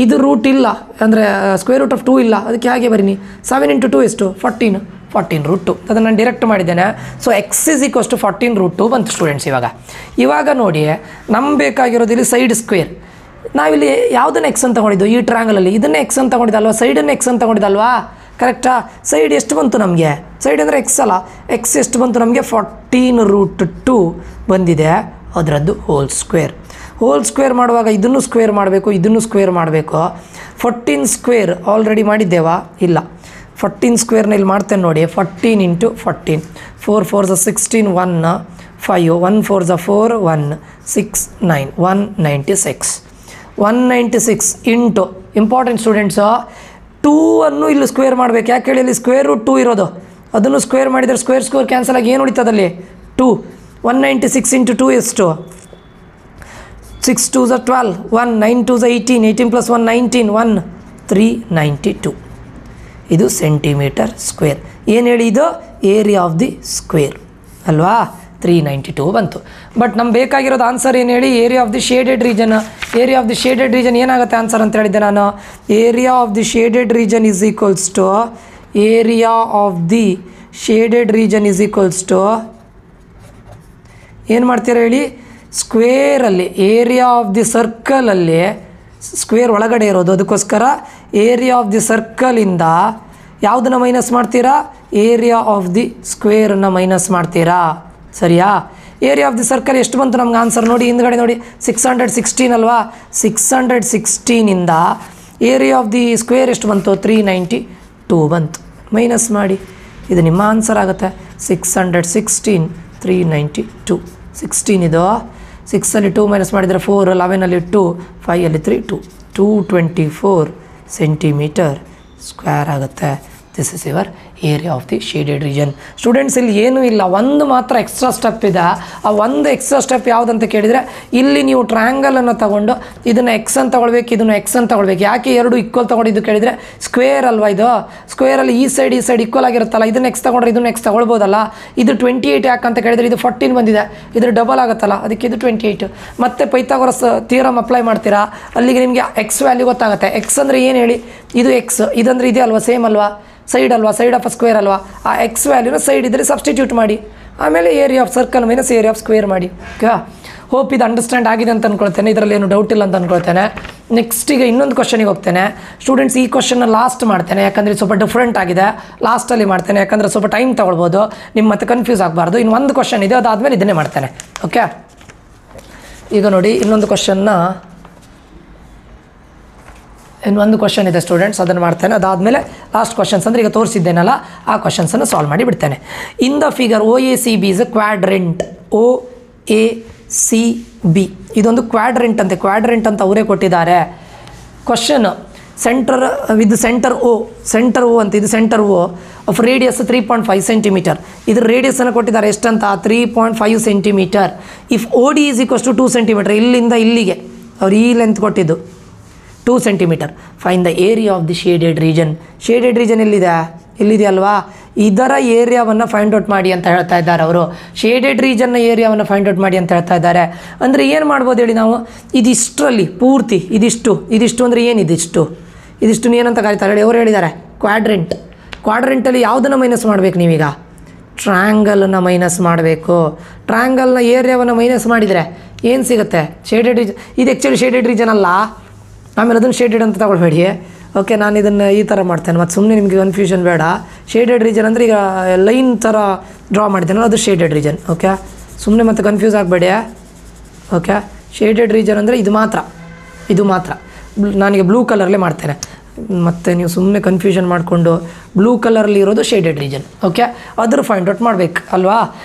ಇದು ರೂಟ್ ಇಲ್ಲ ಅಂದರೆ ಸ್ಕ್ವೇರ್ ರೂಟ್ ಆಫ್ 2 ಇಲ್ಲ, ಅದಕ್ಕೆ ಹಾಗೆ ಬರೀನಿ. 7 × 2 ಎಷ್ಟು? 14√2. ಅದನ್ನು ನಾನು ಡೈರೆಕ್ಟ್ ಮಾಡಿದ್ದೇನೆ. So X is equals to 14√2 ಬಂತು ಸ್ಟೂಡೆಂಟ್ಸ್. ಇವಾಗ ನೋಡಿ ನಮ್ಗೆ ಬೇಕಾಗಿರೋದು ಇಲ್ಲಿ ಸೈಡ್ ಸ್ಕ್ವೇರ್. ನಾವಿಲ್ಲಿ ಯಾವುದನ್ನು ಎಕ್ಸ್ ಅಂತ ತಗೊಂಡಿದ್ದು? ಈ ಟ್ರ್ಯಾಂಗಲಲ್ಲಿ ಇದನ್ನೇ ಎಕ್ಸ್ ಅಂತ ತಗೊಂಡಿದ್ದಲ್ವಾ? ಸೈಡನ್ನು ಎಕ್ಸ್ ಅಂತ ತಗೊಂಡಿದ್ದಲ್ವಾ? ಕರೆಕ್ಟಾ? ಸೈಡ್ ಎಷ್ಟು ಬಂತು ನಮಗೆ? ಸೈಡ್ ಅಂದರೆ ಎಕ್ಸ್ ಅಲ್ಲ. ಎಕ್ಸ್ ಎಷ್ಟು ಬಂತು ನಮಗೆ? 14√2 ಬಂದಿದೆ. ಅದರದ್ದು ಹೋಲ್ ಸ್ಕ್ವೇರ್ ಮಾಡುವಾಗ ಇದನ್ನು ಸ್ಕ್ವೇರ್ ಮಾಡಬೇಕು, ಇದನ್ನು ಸ್ಕ್ವೇರ್ ಮಾಡಬೇಕು. 14 ಸ್ಕ್ವೇರ್ ಆಲ್ರೆಡಿ ಮಾಡಿದ್ದೇವಾ? ಇಲ್ಲ. 14 ಸ್ಕ್ವೇರ್ನ ಇಲ್ಲಿ ಮಾಡ್ತೇನೆ ನೋಡಿ. 14 × 14 4 4s 16 1 5 1 4s 4 1 6 9 196 196 into important students 2 ಅನ್ನು ಇಲ್ಲಿ ಸ್ಕ್ವೇರ್ ಮಾಡಬೇಕು. ಯಾಕೆ ಹೇಳಿ? ಇಲ್ಲಿ ಸ್ಕ್ವೇರ್ ರೂಟ್ 2 ಇರೋದು. ಅದನ್ನು ಸ್ಕ್ವೇರ್ ಮಾಡಿದರೆ ಸ್ಕ್ವೇರ್ ಕ್ಯಾನ್ಸಲ್ ಆಗಿ ಏನು ಉಳಿತದಲ್ಲಿ? 2 196 ಇಂಟು 2 ಎಷ್ಟು 6 2s 12 1 9 2s 18 18 ಪ್ಲಸ್ 1 19 1 392 ಇದು ಸೆಂಟಿಮೀಟರ್ ಸ್ಕ್ವೇರ್. ಏನು ಹೇಳಿ ಇದು ಏರಿಯಾ ಆಫ್ ದಿ ಸ್ಕ್ವೇರ್ ಅಲ್ವಾ 392 ಬಂತು. ಬಟ್ ನಮ್ಗೆ ಬೇಕಾಗಿರೋದು ಆನ್ಸರ್ ಏನು ಹೇಳಿ area of the shaded region. Area of the shaded region ಏನಾಗುತ್ತೆ ಆನ್ಸರ್ ಅಂತ ಹೇಳಿದ್ದೆ ನಾನು. Area of the shaded region is equals to area of the shaded region is equals to ಏನು ಮಾಡ್ತೀರಾ ಹೇಳಿ ಸ್ಕ್ವೇರಲ್ಲಿ ಏರಿಯಾ ಆಫ್ ದಿ ಸರ್ಕಲಲ್ಲಿ ಸ್ಕ್ವೇರ್ ಒಳಗಡೆ ಇರೋದು, ಅದಕ್ಕೋಸ್ಕರ ಏರಿಯಾ ಆಫ್ ದಿ ಸರ್ಕಲಿಂದ ಯಾವುದನ್ನು ಮೈನಸ್ ಮಾಡ್ತೀರಾ ಏರಿಯಾ ಆಫ್ ದಿ ಸ್ಕ್ವೇರನ್ನು ಮೈನಸ್ ಮಾಡ್ತೀರಾ ಸರಿಯಾ. ಏರಿಯಾ ಆಫ್ ದಿ ಸರ್ಕಲ್ ಎಷ್ಟು ಬಂತು ನಮ್ಗೆ ಆನ್ಸರ್ ನೋಡಿ ಹಿಂದ್ಗಡೆ ನೋಡಿ 616 ಅಲ್ವಾ. 616ಇಂದ ಏರಿಯಾ ಆಫ್ ದಿ ಸ್ಕ್ವೇರ್ ಎಷ್ಟು ಬಂತು 392 ಬಂತು. ಮೈನಸ್ ಮಾಡಿ ಇದು ನಿಮ್ಮ ಆನ್ಸರ್ ಆಗುತ್ತೆ 616 392 16 ಇದು 6ಅಲ್ಲಿ 2 ಮೈನಸ್ ಮಾಡಿದರೆ 4 11ಅಲ್ಲಿ 2 5ಅಲ್ಲಿ 3 224 ಸೆಂಟಿಮೀಟರ್ ಸ್ಕ್ವೇರ್ ಆಗುತ್ತೆ. This is your area of the shaded region. Students ಇಲ್ಲಿ ಏನೂ ಇಲ್ಲ, ಒಂದು ಮಾತ್ರ ಎಕ್ಸ್ಟ್ರಾ ಸ್ಟೆಪ್ ಇದೆ. ಆ ಒಂದು ಎಕ್ಸ್ಟ್ರಾ ಸ್ಟೆಪ್ ಯಾವುದಂತ ಕೇಳಿದರೆ ಇಲ್ಲಿ ನೀವು ಟ್ರಯಾಂಗಲನ್ನು ತೊಗೊಂಡು ಇದನ್ನು ಎಕ್ಸ್ ಅಂತ ತೊಗೊಳ್ಬೇಕು, ಇದನ್ನು ಎಕ್ಸ್ ಅಂತ ತೊಗೊಳ್ಬೇಕು. ಯಾಕೆ ಎರಡು ಈಕ್ವಲ್ ತೊಗೊಂಡಿದ್ದು ಕೇಳಿದರೆ ಸ್ಕ್ವೇರ್ ಅಲ್ವಾ ಇದು. ಸ್ಕ್ವೇರಲ್ಲಿ ಈ ಸೈಡ್ ಈಕ್ವಲ್ ಆಗಿರುತ್ತಲ್ಲ, ಇದನ್ನು ಎಕ್ಸ್ ತೊಗೊಂಡ್ರೆ ಇದನ್ನು ಎಕ್ಸ್ ತೊಗೊಳ್ಬೋದಲ್ಲ. ಇದು 28 ಯಾಕಂತ ಕೇಳಿದರೆ ಇದು 14 ಬಂದಿದೆ, ಇದ್ರ ಡಬಲ್ ಆಗುತ್ತಲ್ಲ ಅದಕ್ಕೆ ಇದು 28. ಮತ್ತು ಪೈಥಾಗೊರಸ್ ಥಿಯರಮ್ ಅಪ್ಲೈ ಮಾಡ್ತೀರಾ, ಅಲ್ಲಿಗೆ ನಿಮಗೆ ಎಕ್ಸ್ ವ್ಯಾಲ್ಯೂ ಗೊತ್ತಾಗುತ್ತೆ. ಎಕ್ಸ್ ಅಂದರೆ ಏನು ಹೇಳಿ ಇದು ಎಕ್ಸ್, ಇದಂದರೆ ಇದೆ ಅಲ್ವಾ ಸೇಮ್ ಅಲ್ವಾ ಸೈಡ್ ಅಲ್ವಾ, ಸೈಡ್ ಆಫ್ ಅ ಸ್ಕ್ವೇರ್ ಅಲ್ವಾ. ಆ ಎಕ್ಸ್ ವ್ಯಾಲ್ಯೂನ ಸೈಡ್ ಇದ್ದರೆ ಸಬ್ಸ್ಟಿಟ್ಯೂಟ್ ಮಾಡಿ, ಆಮೇಲೆ area of circle minus area of square ಮಾಡಿ. ಓಕೆ, ಹೋಪ್ ಇದು ಅಂಡರ್ಸ್ಟ್ಯಾಂಡ್ ಆಗಿದೆ ಅಂತ ಅಂದ್ಕೊಳ್ತೇನೆ, ಇದರಲ್ಲಿ ಏನು ಡೌಟ್ ಇಲ್ಲ ಅಂತ ಅಂದ್ಕೊಳ್ತೇನೆ. ನೆಕ್ಸ್ಟ್ ಈಗ ಇನ್ನೊಂದು ಕ್ವಶನಿಗೆ ಹೋಗ್ತೇನೆ ಸ್ಟೂಡೆಂಟ್ಸ್. ಈ ಕ್ವಶನ್ನ ಲಾಸ್ಟ್ ಮಾಡ್ತೇನೆ ಯಾಕಂದರೆ ಸ್ವಲ್ಪ ಡಿಫ್ರೆಂಟ್ ಆಗಿದೆ. ಲಾಸ್ಟಲ್ಲಿ ಮಾಡ್ತೇನೆ ಯಾಕಂದರೆ ಸ್ವಲ್ಪ ಟೈಮ್ ತೊಗೊಳ್ಬೋದು, ನಿಮ್ಮ ಮತ್ತೆ ಕನ್ಫ್ಯೂಸ್ ಆಗಬಾರ್ದು. ಇನ್ನು ಒಂದು ಕ್ವಶನ್ ಇದೆ, ಅದಾದಮೇಲೆ ಇದನ್ನೇ ಮಾಡ್ತೇನೆ. ಓಕೆ, ಈಗ ನೋಡಿ ಇನ್ನೊಂದು ಕ್ವಶನ್ ಇದೆ ಸ್ಟೂಡೆಂಟ್ಸ್, ಅದನ್ನು ಮಾಡ್ತೇನೆ. ಅದಾದಮೇಲೆ ಲಾಸ್ಟ್ ಕ್ವಶನ್ಸ್ ಅಂದರೆ ಈಗ ತೋರಿಸಿದ್ದೇನಲ್ಲ ಆ ಕ್ವಶನ್ಸನ್ನು ಸಾಲ್ವ್ ಮಾಡಿ ಬಿಡ್ತೇನೆ. In the figure OACB is a quadrant. OACB ಇದೊಂದು ಕ್ವಾಡ್ರೆಂಟ್ ಅಂತೆ, ಕ್ವಾಡ್ರೆಂಟ್ ಅಂತ ಅವರೇ ಕೊಟ್ಟಿದ್ದಾರೆ. Question centre with centre O ಅಂತ, ಇದು centre O of radius 3.5 centimetre. ಇದ್ರ ರೇಡಿಯಸನ್ನು ಕೊಟ್ಟಿದ್ದಾರೆ ಎಷ್ಟಂತ 3.5 centimetre. If OD is equals to 2 centimetre, ಇಲ್ಲಿಂದ ಇಲ್ಲಿಗೆ ಅವ್ರು ಈ ಲೆಂತ್ ಕೊಟ್ಟಿದ್ದು 2 centimetre. Find the area of the shaded region. Shaded region ಎಲ್ಲಿದೆ ಅಲ್ವಾ, ಇದರ ಏರಿಯಾವನ್ನು ಫೈಂಡ್ ಔಟ್ ಮಾಡಿ ಅಂತ ಹೇಳ್ತಾ ಇದ್ದಾರೆ ಅವರು. ಶೇಡೆಡ್ ರೀಜನ್ನ ಏರಿಯಾವನ್ನು ಫೈಂಡ್ ಔಟ್ ಮಾಡಿ ಅಂತ ಹೇಳ್ತಾ ಇದ್ದಾರೆ. ಅಂದರೆ ಏನು ಮಾಡ್ಬೋದು ಹೇಳಿ ನಾವು, ಇದಿಷ್ಟರಲ್ಲಿ ಪೂರ್ತಿ ಇದಿಷ್ಟು ಅಂದರೆ ಏನು ಇದಿಷ್ಟು ಏನಂತ ಕರೀತಾರೆ ಹೇಳಿ, ಅವರು ಹೇಳಿದ್ದಾರೆ ಕ್ವಾಡ್ರೆಂಟ್. ಕ್ವಾಡ್ರೆಂಟಲ್ಲಿ ಯಾವುದನ್ನು ಮೈನಸ್ ಮಾಡಬೇಕು ನೀವೀಗ, ಟ್ರಯಾಂಗಲನ್ನು ಮೈನಸ್ ಮಾಡಬೇಕು. ಟ್ರಯಾಂಗಲ್ನ ಏರಿಯಾವನ್ನು ಮೈನಸ್ ಮಾಡಿದರೆ ಏನು ಸಿಗುತ್ತೆ ಶೇಡೆಡ್ ರೀಜನ್. ಇದು ಆ್ಯಕ್ಚುಲಿ ಶೇಡೆಡ್ ರೀಜನ್ ಅಲ್ಲ, ಆಮೇಲೆ ಅದನ್ನು ಶೇಡೆಡ್ ಅಂತ ತಗೊಳ್ಬೇಡಿ. ಓಕೆ, ನಾನು ಇದನ್ನು ಈ ಥರ ಮಾಡ್ತೇನೆ, ಮತ್ತು ಸುಮ್ಮನೆ ನಿಮಗೆ ಕನ್ಫ್ಯೂಷನ್ ಬೇಡ. ಶೇಡೆಡ್ ರೀಜನ್ ಅಂದರೆ ಈಗ ಲೈನ್ ಥರ ಡ್ರಾ ಮಾಡಿದ್ದೇನಲ್ಲ ಅದು ಶೇಡೆಡ್ ರೀಜನ್. ಓಕೆ, ಸುಮ್ಮನೆ ಮತ್ತೆ ಕನ್ಫ್ಯೂಸ್ ಆಗಬೇಡಿ. ಓಕೆ, ಶೇಡೆಡ್ ರೀಜನ್ ಅಂದರೆ ಇದು ಮಾತ್ರ ನಾನೀಗ ಬ್ಲೂ ಕಲರ್ಲೇ ಮಾಡ್ತೇನೆ, ಮತ್ತು ನೀವು ಸುಮ್ಮನೆ ಕನ್ಫ್ಯೂಷನ್ ಮಾಡಿಕೊಂಡು ಬ್ಲೂ ಕಲರಲ್ಲಿ ಇರೋದು ಶೇಡೆಡ್ ರೀಜನ್. ಓಕೆ, ಅದ್ರ ಫೈಂಡ್ ಔಟ್ ಮಾಡಬೇಕು ಅಲ್ವಾ.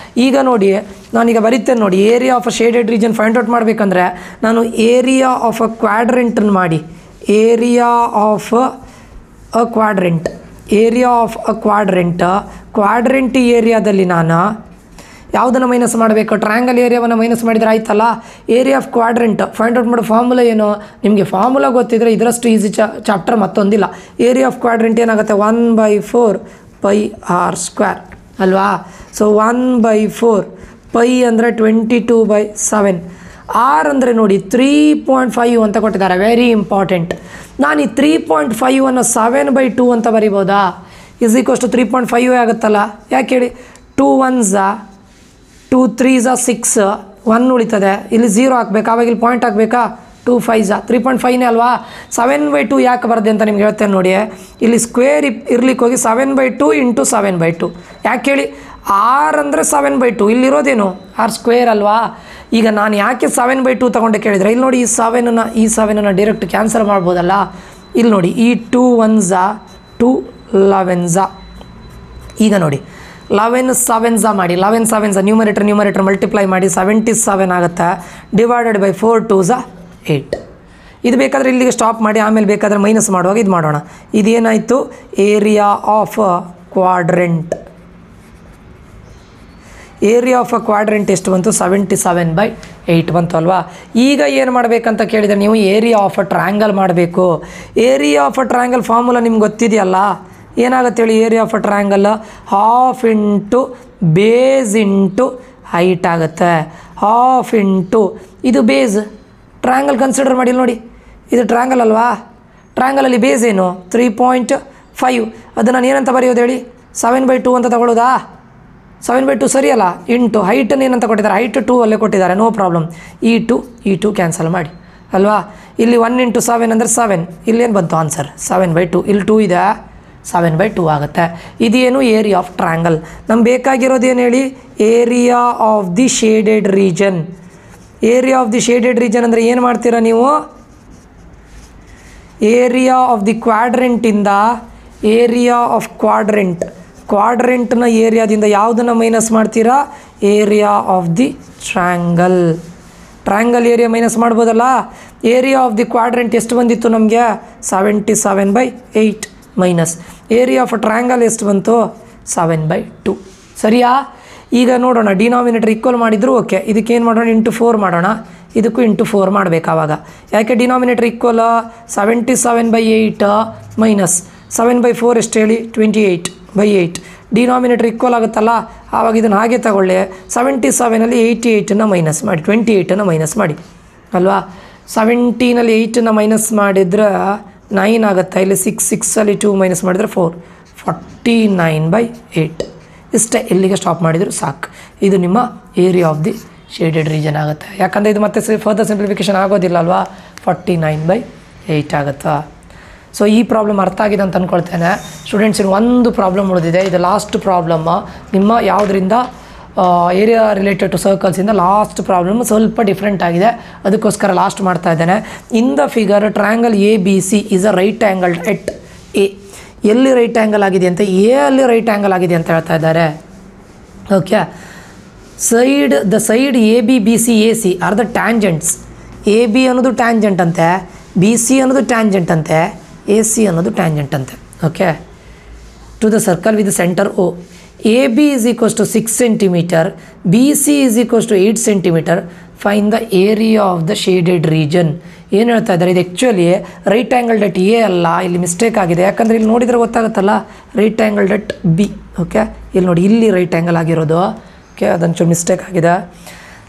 ಈಗ ನೋಡಿ ನಾನೀಗ ಬರೀತೇನೆ ನೋಡಿ, area of a shaded region find out ಮಾಡಬೇಕಂದ್ರೆ ನಾನು ಏರಿಯಾ ಆಫ್ ಅ ಕ್ವಾಡ್ರೆಂಟನ್ನು ಮಾಡಿ, ಏರಿಯಾ ಆಫ್ ಅ ಕ್ವಾಡ್ರೆಂಟ್ ಏರಿಯಾದಲ್ಲಿ ನಾನು ಯಾವುದನ್ನು ಮೈನಸ್ ಮಾಡಬೇಕು, ಟ್ರಯಾಂಗಲ್ ಏರಿಯಾವನ್ನು ಮೈನಸ್ ಮಾಡಿದರೆ ಆಯ್ತಲ್ಲ. Area of quadrant find out ಮಾಡೋ ಫಾರ್ಮುಲಾ ಏನು, ನಿಮಗೆ ಫಾರ್ಮುಲಾ ಗೊತ್ತಿದ್ದರೆ ಇದರಷ್ಟು ಈಸಿ ಚಾಪ್ಟರ್ ಮತ್ತೊಂದಿಲ್ಲ. ಏರಿಯಾ ಆಫ್ ಕ್ವಾಡ್ರೆಂಟ್ ಏನಾಗುತ್ತೆ 1/4 πr² ಅಲ್ವಾ. ಸೊ 1/4 π ಅಂದರೆ 22/7. R ಅಂದರೆ ನೋಡಿ 3.5 ಅಂತ ಕೊಟ್ಟಿದ್ದಾರೆ, ವೆರಿ ಇಂಪಾರ್ಟೆಂಟ್. ನಾನು ಈ 3.5 7/2 ಅಂತ ಬರಿಬೋದಾ, ಇಸ್ ಈಕ್ವಲ್ಸ್ ಟು 3.5 ಆಗುತ್ತಲ್ಲ. ಯಾಕೆ ಹೇಳಿ, 2 1s 2 3s 6 1 ಉಳಿತದೆ, ಇಲ್ಲಿ 0 ಹಾಕ್ಬೇಕು, ಆವಾಗ ಇಲ್ಲಿ ಪಾಯಿಂಟ್ ಹಾಕಬೇಕಾ, 2 5s 3.5ನೇ ಅಲ್ವಾ. 7/2 ಯಾಕೆ ಬರದೆ ಅಂತ ನಿಮ್ಗೆ ಹೇಳ್ತೇನೆ ನೋಡಿ. ಇಲ್ಲಿ ಸ್ಕ್ವೇರ್ ಇರ್ಲಿಕ್ಕೆ ಹೋಗಿ 7/2 × 7/2 ಯಾಕೆ ಹೇಳಿ, R ಅಂದರೆ 7/2, ಇಲ್ಲಿರೋದೇನು R² ಅಲ್ವಾ. ಈಗ ನಾನು ಯಾಕೆ 7/2 ತೊಗೊಂಡೆ ಕೇಳಿದರೆ, ಇಲ್ಲಿ ನೋಡಿ ಈ 7ನ್ನು ಡೈರೆಕ್ಟ್ ಕ್ಯಾನ್ಸಲ್ ಮಾಡ್ಬೋದಲ್ಲ. ಇಲ್ಲಿ ನೋಡಿ ಈ 2 1s 2 11s. ಈಗ ನೋಡಿ 11 7s ಮಾಡಿ, 11 7s ನ್ಯೂಮರೇಟರ್ ಮಲ್ಟಿಪ್ಲೈ ಮಾಡಿ 77 ಆಗುತ್ತೆ. Divided by 4 2s 8. ಇದು ಬೇಕಾದರೆ ಇಲ್ಲಿಗೆ ಸ್ಟಾಪ್ ಮಾಡಿ, ಆಮೇಲೆ ಬೇಕಾದರೆ ಮೈನಸ್ ಮಾಡುವಾಗ ಇದು ಮಾಡೋಣ. ಇದೇನಾಯಿತು, area of quadrant. Area of a quadrant ಎಷ್ಟು ಬಂತು 77/8 ಬಂತು ಅಲ್ವಾ. ಈಗ ಏನು ಮಾಡಬೇಕಂತ ಕೇಳಿದರೆ ನೀವು ಏರಿಯಾ ಆಫ್ ಅ ಟ್ರಯಾಂಗಲ್ ಮಾಡಬೇಕು. Area of a triangle formula ನಿಮ್ಗೆ ಗೊತ್ತಿದೆಯಲ್ಲ, ಏನಾಗುತ್ತೆ ಹೇಳಿ. Area of a triangle half into base into height ಆಗುತ್ತೆ. ಹಾಫ್ ಇಂಟು ಇದು ಬೇಸ್, ಟ್ರಯಾಂಗಲ್ ಕನ್ಸಿಡರ್ ಮಾಡಿ ನೋಡಿ, ಇದು ಟ್ರಯಾಂಗಲ್ ಅಲ್ವಾ. ಟ್ರಯಾಂಗಲಲ್ಲಿ ಬೇಸ್ ಏನು 3.5, ಅದು ನಾನು ಏನಂತ ಬರೆಯೋದು ಹೇಳಿ, 7/2 ಅಂತ ತಗೊಳ್ಳೋದಾ. 7/2 ಸರಿಯಲ್ಲ. ಇಂಟು ಹೈಟನ್ನು ಏನಂತ ಕೊಟ್ಟಿದ್ದಾರೆ, ಹೈಟ್ 2 ಅಲ್ಲೇ ಕೊಟ್ಟಿದ್ದಾರೆ, ನೋ ಪ್ರಾಬ್ಲಮ್. ಈ ಟು ಕ್ಯಾನ್ಸಲ್ ಮಾಡಿ ಅಲ್ವಾ. ಇಲ್ಲಿ 1 × 7 ಅಂದರೆ 7, ಇಲ್ಲೇನು ಬಂತು ಆನ್ಸರ್ 7/2. ಇಲ್ಲಿ 2 ಇದೆ, 7/2 ಆಗುತ್ತೆ. ಇದೇನು ಏರಿಯಾ ಆಫ್ ಟ್ರಯಾಂಗಲ್. ನಮ್ಗೆ ಬೇಕಾಗಿರೋದೇನು ಹೇಳಿ, area of the shaded region. Area of the shaded region ಅಂದರೆ ಏನು ಮಾಡ್ತೀರಾ ನೀವು, ಏರಿಯಾ ಆಫ್ ದಿ ಕ್ವಾಡ್ರೆಂಟಿಂದ ಏರಿಯಾ ಆಫ್ ಕ್ವಾಡ್ರೆಂಟ್ನ ಏರಿಯಾದಿಂದ ಯಾವುದನ್ನು ಮೈನಸ್ ಮಾಡ್ತೀರಾ, area of the triangle area minus ಮಾಡ್ಬೋದಲ್ಲ. ಏರಿಯಾ ಆಫ್ ದಿ ಕ್ವಾಡ್ರೆಂಟ್ ಎಷ್ಟು ಬಂದಿತ್ತು ನಮಗೆ 77/8 ಮೈನಸ್ ಏರಿಯಾ ಆಫ್ ಟ್ರಯಾಂಗಲ್ ಎಷ್ಟು ಬಂತು 7/2. ಸರಿಯಾ. ಈಗ ನೋಡೋಣ, ಡಿನಾಮಿನೇಟರ್ ಈಕ್ವಲ್ ಮಾಡಿದ್ರು ಓಕೆ. ಇದಕ್ಕೆ ಏನು ಮಾಡೋಣ, ಇಂಟು 4 ಮಾಡೋಣ. ಇದಕ್ಕೂ ಇಂಟು 4 ಮಾಡಬೇಕು ಆವಾಗ. ಯಾಕೆ ಡಿನಾಮಿನೇಟರ್ ಈಕ್ವಲ್ 77/8 ಮೈನಸ್ 7/4 ಎಷ್ಟು ಹೇಳಿ 28/8. ಡಿನಾಮಿನೇಟರ್ ಈಕ್ವಲ್ ಆಗುತ್ತಲ್ಲ, ಆವಾಗ ಇದನ್ನು ಹಾಗೆ ತಗೊಳ್ಳಿ. 77ಅಲ್ಲಿ 88ನ್ನು ಮೈನಸ್ ಮಾಡಿ, 28ನ್ನು ಮೈನಸ್ ಮಾಡಿ ಅಲ್ವಾ. 17ಅಲ್ಲಿ 8ನ್ನು ಮೈನಸ್ ಮಾಡಿದ್ರೆ 9 ಆಗುತ್ತೆ. ಇಲ್ಲಿ 6ಅಲ್ಲಿ 2 ಮೈನಸ್ ಮಾಡಿದರೆ 4, 49/8. ಇಷ್ಟೇ, ಇಲ್ಲಿಗೆ ಸ್ಟಾಪ್ ಮಾಡಿದರೂ ಸಾಕು. ಇದು ನಿಮ್ಮ area of the shaded region ಆಗುತ್ತೆ. ಯಾಕಂದರೆ ಇದು ಮತ್ತೆ ಫರ್ದರ್ ಸಿಂಪ್ಲಿಫಿಕೇಷನ್ ಆಗೋದಿಲ್ಲ ಅಲ್ವಾ. 49/8 ಆಗುತ್ತಾ. ಸೊ ಈ ಪ್ರಾಬ್ಲಮ್ ಅರ್ಥ ಆಗಿದೆ ಅಂತ ಅಂದ್ಕೊಳ್ತೇನೆ. ಸ್ಟೂಡೆಂಟ್ಸ್ ಇನ್ನು ಒಂದು ಪ್ರಾಬ್ಲಮ್ ಉಳಿದಿದೆ, ಇದು ಲಾಸ್ಟ್ ಪ್ರಾಬ್ಲಮ್ ನಿಮ್ಮ ಯಾವುದರಿಂದ ಏರಿಯಾ ರಿಲೇಟೆಡ್ ಟು ಸರ್ಕಲ್ಸಿಂದ ಲಾಸ್ಟ್ ಪ್ರಾಬ್ಲಮ್ ಸ್ವಲ್ಪ ಡಿಫ್ರೆಂಟ್ ಆಗಿದೆ, ಅದಕ್ಕೋಸ್ಕರ ಲಾಸ್ಟ್ ಮಾಡ್ತಾ ಇದ್ದೇನೆ. In the figure triangle ABC is a right angle at A. ಎಲ್ಲಿ ರೈಟ್ ಆ್ಯಂಗಲ್ ಆಗಿದೆ ಅಂತ, ಎ ಅಲ್ಲಿ ರೈಟ್ ಆ್ಯಂಗಲ್ ಆಗಿದೆ ಅಂತ ಹೇಳ್ತಾ ಇದ್ದಾರೆ. Okay, the side ABBC AC are the tangents. AB ಅನ್ನೋದು ಟ್ಯಾಂಜೆಂಟ್ ಅಂತೆ, BC ಅನ್ನೋದು ಟ್ಯಾಂಜೆಂಟ್ ಅಂತೆ, AC ಅನ್ನೋದು ಟ್ಯಾಂಜೆಂಟ್ ಅಂತೆ. Okay, to the circle with centre O. AB is equals to 6 cm, BC is equals to 8 cm. Find the area of the shaded region. ಏನು ಹೇಳ್ತಾ ಇದ್ದಾರೆ, ಇದು ಆ್ಯಕ್ಚುಲಿ ರೈಟ್ ಆ್ಯಂಗಲ್ ಡಟ್ ಎ ಅಲ್ಲ, ಇಲ್ಲಿ mistake ಆಗಿದೆ. ಯಾಕಂದರೆ ಇಲ್ಲಿ ನೋಡಿದರೆ ಗೊತ್ತಾಗುತ್ತಲ್ಲ, ರೈಟ್ ಆ್ಯಂಗಲ್ ಡಟ್ ಬಿ. ಓಕೆ, ಇಲ್ಲಿ ನೋಡಿ, ಇಲ್ಲಿ ರೈಟ್ ಆ್ಯಂಗಲ್ ಆಗಿರೋದು. ಓಕೆ, ಅದೊಂಚೂರು ಮಿಸ್ಟೇಕ್ ಆಗಿದೆ.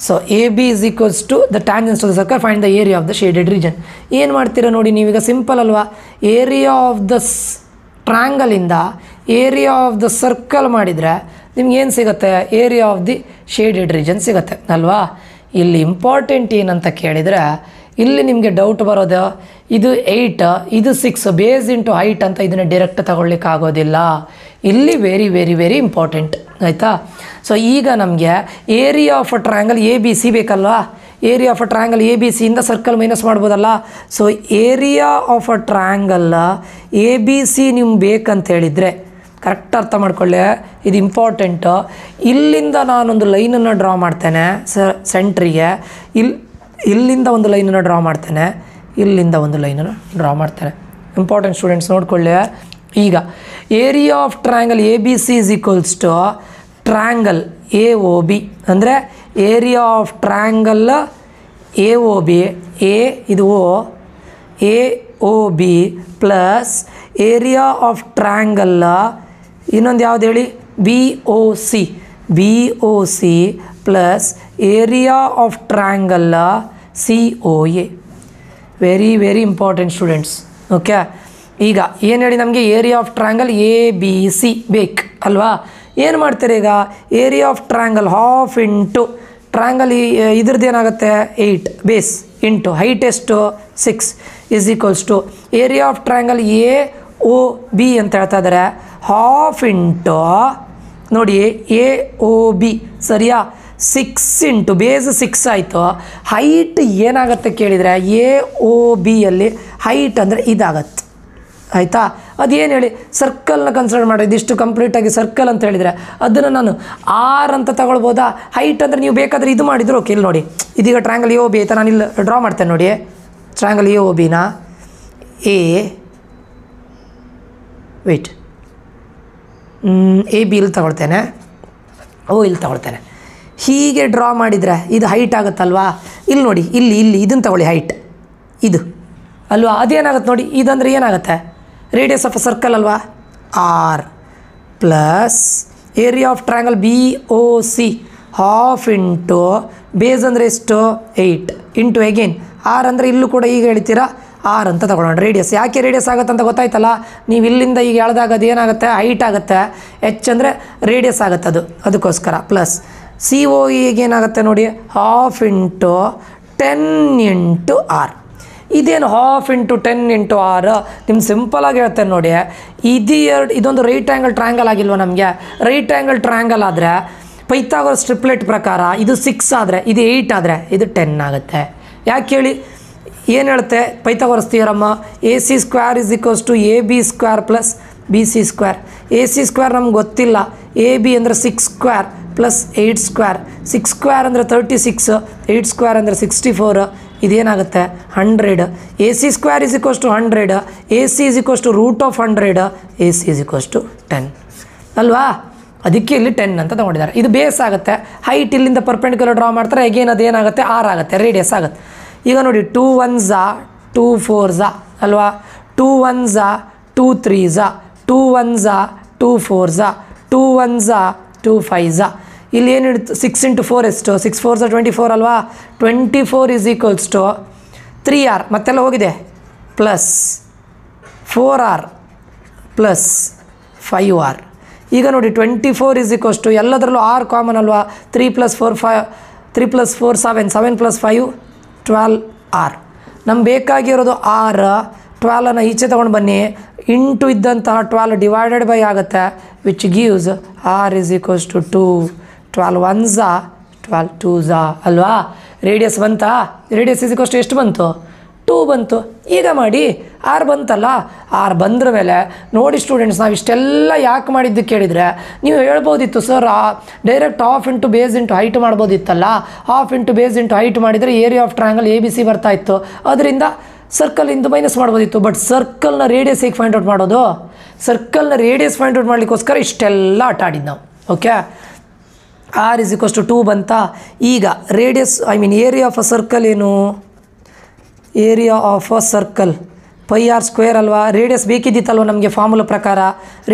So AB is equals to the tangents to the circle, find the area of the shaded region. ಏನು ಮಾಡ್ತೀರಾ ನೋಡಿ, ನೀವೀಗ ಸಿಂಪಲ್ ಅಲ್ವಾ. ಏರಿಯಾ ಆಫ್ ದ ಟ್ರಯಾಂಗಲಿಂದ ಏರಿಯಾ ಆಫ್ ದ ಸರ್ಕಲ್ ಮಾಡಿದರೆ ನಿಮ್ಗೇನು ಸಿಗುತ್ತೆ, area of the shaded region ಸಿಗುತ್ತೆ ಅಲ್ವಾ. ಇಲ್ಲಿ ಇಂಪಾರ್ಟೆಂಟ್ ಏನಂತ ಕೇಳಿದರೆ, ಇಲ್ಲಿ ನಿಮಗೆ ಡೌಟ್ ಬರೋದು, ಇದು 8 ಇದು 6 ಬೇಸ್ ಇಂಟು ಹೈಟ್ ಅಂತ ಇದನ್ನು ಡೈರೆಕ್ಟ್ ತಗೊಳ್ಳಿಕ್ಕೆ ಆಗೋದಿಲ್ಲ. ಇಲ್ಲಿ ವೆರಿ ವೆರಿ ವೆರಿ ಇಂಪಾರ್ಟೆಂಟ್ ಆಯಿತಾ. ಸೊ ಈಗ ನಮಗೆ area of a triangle ABC ಬೇಕಲ್ವಾ. ಏರಿಯಾ ಆಫ್ ಅ ಟ್ರಯಾಂಗಲ್ ABCಯಿಂದ ಸರ್ಕಲ್ ಮೈನಸ್ ಮಾಡ್ಬೋದಲ್ಲ. So area of a triangle ABC ನಿಮ್ಗೆ ಬೇಕಂತ ಹೇಳಿದರೆ ಕರೆಕ್ಟ್ ಅರ್ಥ ಮಾಡ್ಕೊಳ್ಳಿ, ಇದು ಇಂಪಾರ್ಟೆಂಟು. ಇಲ್ಲಿಂದ ನಾನೊಂದು ಲೈನನ್ನು ಡ್ರಾ ಮಾಡ್ತೇನೆ ಸೆಂಟ್ರಿಗೆ, ಇಲ್ಲಿಂದ ಒಂದು ಲೈನನ್ನು ಡ್ರಾ ಮಾಡ್ತೇನೆ, ಇಲ್ಲಿಂದ ಒಂದು ಲೈನನ್ನು ಡ್ರಾ ಮಾಡ್ತೇನೆ. ಇಂಪಾರ್ಟೆಂಟ್ ಸ್ಟೂಡೆಂಟ್ಸ್ ನೋಡ್ಕೊಳ್ಳಿ. ಈಗ area of triangle ABC is equals to triangle AOB. ಅಂದರೆ ಏರಿಯಾ ಆಫ್ ಟ್ರಯಾಂಗಲ್ AOB, ಎ ಇದು O, AOB plus area of triangle ಇನ್ನೊಂದು ಯಾವ್ದು ಹೇಳಿ, BOC plus area of triangle COA. Very very important students. Okay, ಈಗ ಏನು ಹೇಳಿ, ನಮಗೆ ಏರಿಯಾ ಆಫ್ ಟ್ರಯಾಂಗಲ್ ABC ಬೇಕು ಅಲ್ವಾ. ಏನು ಮಾಡ್ತಾರೆ ಈಗ, area of triangle half into triangle ಇದ್ರದ್ದು ಏನಾಗುತ್ತೆ 8 ಬೇಸ್ ಇಂಟು ಹೈಟ್ ಎಷ್ಟು 6 is equals to area of triangle AOB ಅಂತ ಹೇಳ್ತಾ ಇದ್ದಾರೆ. ಹಾಫ್ ಇಂಟು ನೋಡಿ AOB ಸರಿಯಾ, 6 ಇಂಟು ಬೇಸ್ 6 ಆಯಿತು. ಹೈಟ್ ಏನಾಗುತ್ತೆ ಕೇಳಿದರೆ, AOBಯಲ್ಲಿ ಹೈಟ್ ಅಂದರೆ ಇದಾಗತ್ತೆ ಆಯಿತಾ. ಅದೇನು ಹೇಳಿ, ಸರ್ಕಲ್ನ ಕನ್ಸಿಡರ್ ಮಾಡಿ, ಇದಿಷ್ಟು ಕಂಪ್ಲೀಟಾಗಿ ಸರ್ಕಲ್ ಅಂತ ಹೇಳಿದರೆ ಅದನ್ನು ನಾನು R ಅಂತ ತಗೊಳ್ಬೋದಾ. ಹೈಟ್ ಅಂದರೆ ನೀವು ಬೇಕಾದರೆ ಇದು ಮಾಡಿದ್ರು ಓಕೆ. ಇಲ್ಲಿ ನೋಡಿ, ಇದೀಗ ಟ್ರಯಾಂಗಲ್ AOB ಆಯಿತಾ, ನಾನು ಇಲ್ಲಿ ಡ್ರಾ ಮಾಡ್ತೇನೆ ನೋಡಿ. ಟ್ರಯಾಂಗಲ್ AOBನ AB ಇಲ್ಲಿ ತಗೊಳ್ತೇನೆ, O ಇಲ್ಲಿ ತಗೊಳ್ತೇನೆ. ಹೀಗೆ ಡ್ರಾ ಮಾಡಿದರೆ ಇದು ಹೈಟ್ ಆಗುತ್ತಲ್ವಾ, ಇಲ್ಲಿ ನೋಡಿ, ಇಲ್ಲಿ ಇದನ್ನು ತಗೊಳ್ಳಿ ಹೈಟ್, ಇದು ಅಲ್ವಾ, ಅದೇನಾಗುತ್ತೆ ನೋಡಿ, ಇದಂದರೆ ಏನಾಗುತ್ತೆ, ರೇಡಿಯಸ್ ಆಫ್ ಅ ಸರ್ಕಲ್ ಅಲ್ವಾ, R plus area of triangle B O C half into base ಅಂದರೆ ಎಷ್ಟು 8 ಇಂಟು ಎಗೇನ್ ಆರ್ ಅಂದರೆ ಇಲ್ಲೂ ಕೂಡ ಈಗ ಹೇಳ್ತೀರಾ ಆರ್ ಅಂತ ತಗೊಳ್ಳೋಣ. ರೇಡಿಯಸ್ ಯಾಕೆ ರೇಡಿಯಸ್ ಆಗುತ್ತೆ ಅಂತ ಗೊತ್ತಾಯ್ತಲ್ಲ, ನೀವು ಇಲ್ಲಿಂದ ಈಗ ಎಳೆದಾಗ ಅದು ಏನಾಗುತ್ತೆ, ಹೈಟ್ ಆಗುತ್ತೆ, ಎಚ್ ಅಂದರೆ ರೇಡಿಯಸ್ ಆಗುತ್ತೆ ಅದಕ್ಕೋಸ್ಕರ. ಪ್ಲಸ್ ಸಿ ಒ ಈಗೇನಾಗುತ್ತೆ ನೋಡಿ, ಹಾಫ್ ಇಂಟು 10 ಇಂಟು ಆರ್. ಇದೇನು ಹಾಫ್ ಇಂಟು 10 ಇಂಟು ಆರ್, ನಿಮ್ಗೆ ಸಿಂಪಲಾಗಿ ಹೇಳ್ತೇನೆ ನೋಡಿ, ಇದೊಂದು ರೈಟ್ ಆ್ಯಂಗಲ್ ಟ್ರಯಾಂಗಲ್ ಆಗಿಲ್ವ ನಮಗೆ, ರೈಟ್ ಆ್ಯಂಗಲ್ ಟ್ರಯಾಂಗಲ್ ಆದರೆ ಪೈಥಾಗೋರಸ್ ಟ್ರಿಪ್ಲೆಟ್ ಪ್ರಕಾರ ಇದು 6 ಆದರೆ ಇದು 8 ಆದರೆ ಇದು 10 ಆಗುತ್ತೆ. ಯಾಕೆ ಹೇಳಿ, ಏನು ಹೇಳುತ್ತೆ ಪೈಥಾಗೋರಸ್ ಥಿಯರಮ್ಮ, A C square is equals to A B square plus B C square. A C square ನಮ್ಗೆ ಗೊತ್ತಿಲ್ಲ, ಎ ಬಿ ಅಂದರೆ 6 ಸ್ಕ್ವೇರ್ ಪ್ಲಸ್ 8 ಸ್ಕ್ವೇರ್, 6 ಸ್ಕ್ವೇರ್ ಅಂದರೆ 36, 8 ಸ್ಕ್ವೇರ್ ಅಂದರೆ 64, ಇದೇನಾಗುತ್ತೆ 100. A C square is equals to 100, A C is equals to root of 100, A C is equals to 10 ಅಲ್ವಾ. ಅದಕ್ಕೆ ಇಲ್ಲಿ 10 ಅಂತ ತೊಗೊಂಡಿದ್ದಾರೆ. ಇದು ಬೇಸ್ ಆಗುತ್ತೆ, ಹೈಟ್ ಇಲ್ಲಿಂದ ಪರ್ಪೆಂಡಿಕ್ಯುಲರ್ ಡ್ರಾ ಮಾಡ್ತಾರೆ, ಅಗೇನ್ ಅದೇನಾಗುತ್ತೆ ಆರ್ ಆಗುತ್ತೆ, ರೇಡಿಯಸ್ ಆಗುತ್ತೆ. ಈಗ ನೋಡಿ 2 1s 2 4s ಅಲ್ವಾ, 2 1s 2 3s 2 1s 2 4s 2 1s 2 5s. ಇಲ್ಲಿ ಏನು ಹಿಡಿತು 6 ಇಂಟು 4 ಎಷ್ಟು, 6 4s 24 ಅಲ್ವಾ, 24 ಇಸ್ ಈಕ್ವಲ್ಸ್ ಟು 3r ಮತ್ತೆಲ್ಲ ಹೋಗಿದೆ ಪ್ಲಸ್ 4r ಪ್ಲಸ್ 5r. ಈಗ ನೋಡಿ 24 ಇಸ್ ಈಕ್ವಲ್ಸ್ ಟು ಎಲ್ಲದರಲ್ಲೂ ಆರ್ ಕಾಮನ್ ಅಲ್ವಾ, 3 + 4 7, 7 + 5 12r. ನಮ್ಗೆ ಬೇಕಾಗಿರೋದು ಆರ್, 12ಅನ್ನು ಈಚೆ ತೊಗೊಂಡು ಬನ್ನಿ, ಇಂಟು ಇದ್ದಂತಹ 12 ಡಿವೈಡೆಡ್ ಬೈ ಆಗುತ್ತೆ, which gives R is equals to 2, 12 1s 12 2s ಅಲ್ವಾ. ರೇಡಿಯಸ್ ಬಂತಾ, ರೇಡಿಯಸ್ ಇಸ್ ಈಕ್ವಲ್ಸ್ ಟು ಎಷ್ಟು ಬಂತು, 2 ಬಂತು. ಈಗ ಮಾಡಿ ಆರ್ ಬಂತಲ್ಲ, ಆರ್ ಬಂದ್ರ ಮೇಲೆ ನೋಡಿ ಸ್ಟೂಡೆಂಟ್ಸ್, ನಾವು ಇಷ್ಟೆಲ್ಲ ಯಾಕೆ ಮಾಡಿದ್ದು ಕೇಳಿದರೆ ನೀವು ಹೇಳ್ಬೋದಿತ್ತು sir direct half into base into height ಮಾಡ್ಬೋದಿತ್ತಲ್ಲ, half into base into height ಮಾಡಿದರೆ area of triangle A B C ಬರ್ತಾಯಿತ್ತು, ಅದರಿಂದ ಸರ್ಕಲಿಂದ ಮೈನಸ್ ಮಾಡ್ಬೋದಿತ್ತು. ಬಟ್ ಸರ್ಕಲ್ನ ರೇಡಿಯಸ್ ಹೇಗೆ ಫೈಂಡ್ ಔಟ್ ಮಾಡೋದು, ಸರ್ಕಲ್ನ ರೇಡಿಯಸ್ ಫೈಂಡ್ ಔಟ್ ಮಾಡಲಿಕ್ಕೋಸ್ಕರ ಇಷ್ಟೆಲ್ಲ ಆಟ ಆಡಿದ್ದು ನಾವು. Okay, r is equals to 2 ಬಂತಾ. ಈಗ radius area of a circle ಏನು, area of a circle pi r square ಅಲ್ವಾ. ರೇಡಿಯಸ್ ಬೇಕಿದ್ದಿತ್ತಲ್ವ ನಮಗೆ ಫಾರ್ಮುಲಾ ಪ್ರಕಾರ,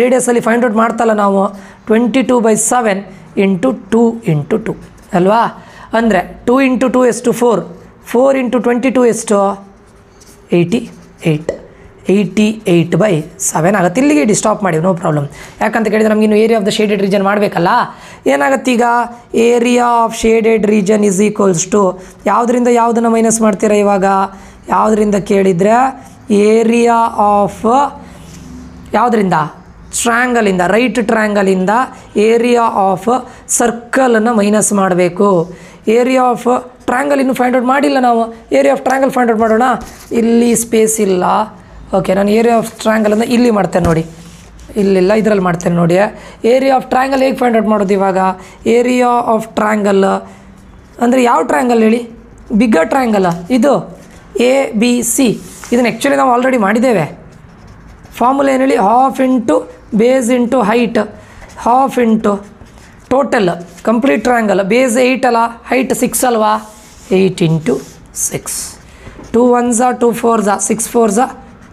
ರೇಡಿಯಸಲ್ಲಿ ಫೈಂಡ್ ಔಟ್ ಮಾಡ್ತಲ್ಲ ನಾವು, 22/7 ಇಂಟು 2 ಇಂಟು 2 ಅಲ್ವಾ. ಅಂದರೆ 2 ಇಂಟು 2 ಎಷ್ಟು 4, 4 ಇಂಟು 22 ಎಷ್ಟು 88, 88/7 ಆಗುತ್ತೆ. ಇಲ್ಲಿಗೆ ಇಡಿ ಸ್ಟಾಪ್ ಮಾಡಿ, ನೋ ಪ್ರಾಬ್ಲಮ್. ಯಾಕಂತ ಕೇಳಿದರೆ ನಮಗಿನ್ನು area of the shaded region ಮಾಡಬೇಕಲ್ಲ. ಏನಾಗುತ್ತೆ ಈಗ, area of shaded region is equals to ಯಾವುದರಿಂದ ಯಾವುದನ್ನು ಮೈನಸ್ ಮಾಡ್ತೀರಾ ಇವಾಗ, ಯಾವುದರಿಂದ ಕೇಳಿದರೆ ಏರಿಯಾ ಆಫ್ ಯಾವುದರಿಂದ, ಟ್ರ್ಯಾಂಗಲಿಂದ, ರೈಟ್ ಟ್ರ್ಯಾಂಗಲಿಂದ ಏರಿಯಾ ಆಫ್ ಸರ್ಕಲನ್ನು ಮೈನಸ್ ಮಾಡಬೇಕು. ಏರಿಯಾ ಆಫ್ ಟ್ರ್ಯಾಂಗಲ್ ಇನ್ನೂ ಫೈಂಡ್ ಔಟ್ ಮಾಡಿಲ್ಲ ನಾವು, area of triangle find out ಮಾಡೋಣ. ಇಲ್ಲಿ ಸ್ಪೇಸ್ ಇಲ್ಲ. ಓಕೆ, ನಾನು ಏರಿಯಾ ಆಫ್ ಟ್ರ್ಯಾಂಗಲನ್ನು ಇಲ್ಲಿ ಮಾಡ್ತೇನೆ ನೋಡಿ, ಇಲ್ಲಿಲ್ಲ ಇದರಲ್ಲಿ ಮಾಡ್ತೇನೆ ನೋಡಿ. ಏರಿಯಾ ಆಫ್ ಟ್ರ್ಯಾಂಗಲ್ ಹೇಗೆ ಫೈಂಡ್ ಔಟ್ ಮಾಡೋದು ಇವಾಗ, ಏರಿಯಾ ಆಫ್ ಟ್ರ್ಯಾಂಗಲ್ ಅಂದರೆ ಯಾವ ಟ್ರ್ಯಾಂಗಲ್ ಹೇಳಿ, ಬಿಗ್ಗರ್ ಟ್ರ್ಯಾಂಗಲ್ ಇದು ಎ ಬಿ ಸಿ. ಇದನ್ನು ಆ್ಯಕ್ಚುಲಿ ನಾವು ಆಲ್ರೆಡಿ ಮಾಡಿದ್ದೇವೆ. ಫಾರ್ಮುಲಾ ಏನು ಹೇಳಿ, half into base into height, half into total complete triangle, base 8 ಅಲ್ಲ, ಹೈಟ್ 6 ಅಲ್ವಾ, 8 into 6. 2 1s 2 4s 6 4s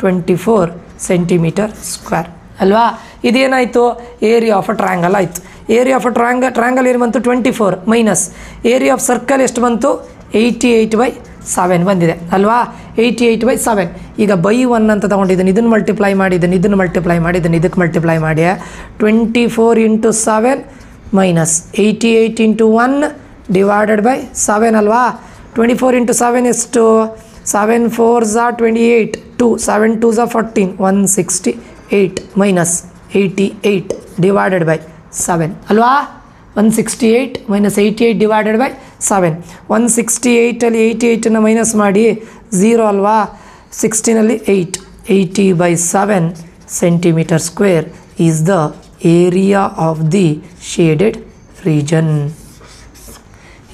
24 centimetre square ಅಲ್ವಾ. ಇದೇನಾಯಿತು, ಏರಿಯಾ ಆಫ್ ಅ ಟ್ರ್ಯಾಂಗಲ್ ಆಯಿತು. ಏರಿಯಾ ಆಫ್ ಅ ಟ್ರ್ಯಾಂಗಲ್ ಏನು ಬಂತು 24 ಮೈನಸ್ ಏರಿಯಾ ಆಫ್ ಸರ್ಕಲ್ ಎಷ್ಟು ಬಂತು 88/7 ಬಂದಿದೆ ಅಲ್ವಾ, 88/7. ಈಗ ಬೈ 1 ಅಂತ ತೊಗೊಂಡಿದ್ದೀನಿ, ಇದನ್ನು ಮಲ್ಟಿಪ್ಲೈ ಮಾಡಿದ್ದೀನಿ, ಇದನ್ನು ಮಲ್ಟಿಪ್ಲೈ ಮಾಡಿದ್ದೀನಿ, ಇದಕ್ಕೆ ಮಲ್ಟಿಪ್ಲೈ ಮಾಡಿ 24 into 7 minus 88 into 1 divided by 7 ಅಲ್ವಾ. 24 ಇಂಟು 7 ಎಷ್ಟು, 7 4s 28, 2 7 2s 14, 168 minus 88 divided by 7 ಅಲ್ವಾ. 168 ಮೈನಸ್ 88 ಡಿವೈಡೆಡ್ ಬೈ 7. 168ಅಲ್ಲಿ 88ಅನ್ನು ಮೈನಸ್ ಮಾಡಿ 0 ಅಲ್ವಾ. 16ಅಲ್ಲಿ 8, 80/7 centimetre square is the area of the shaded region.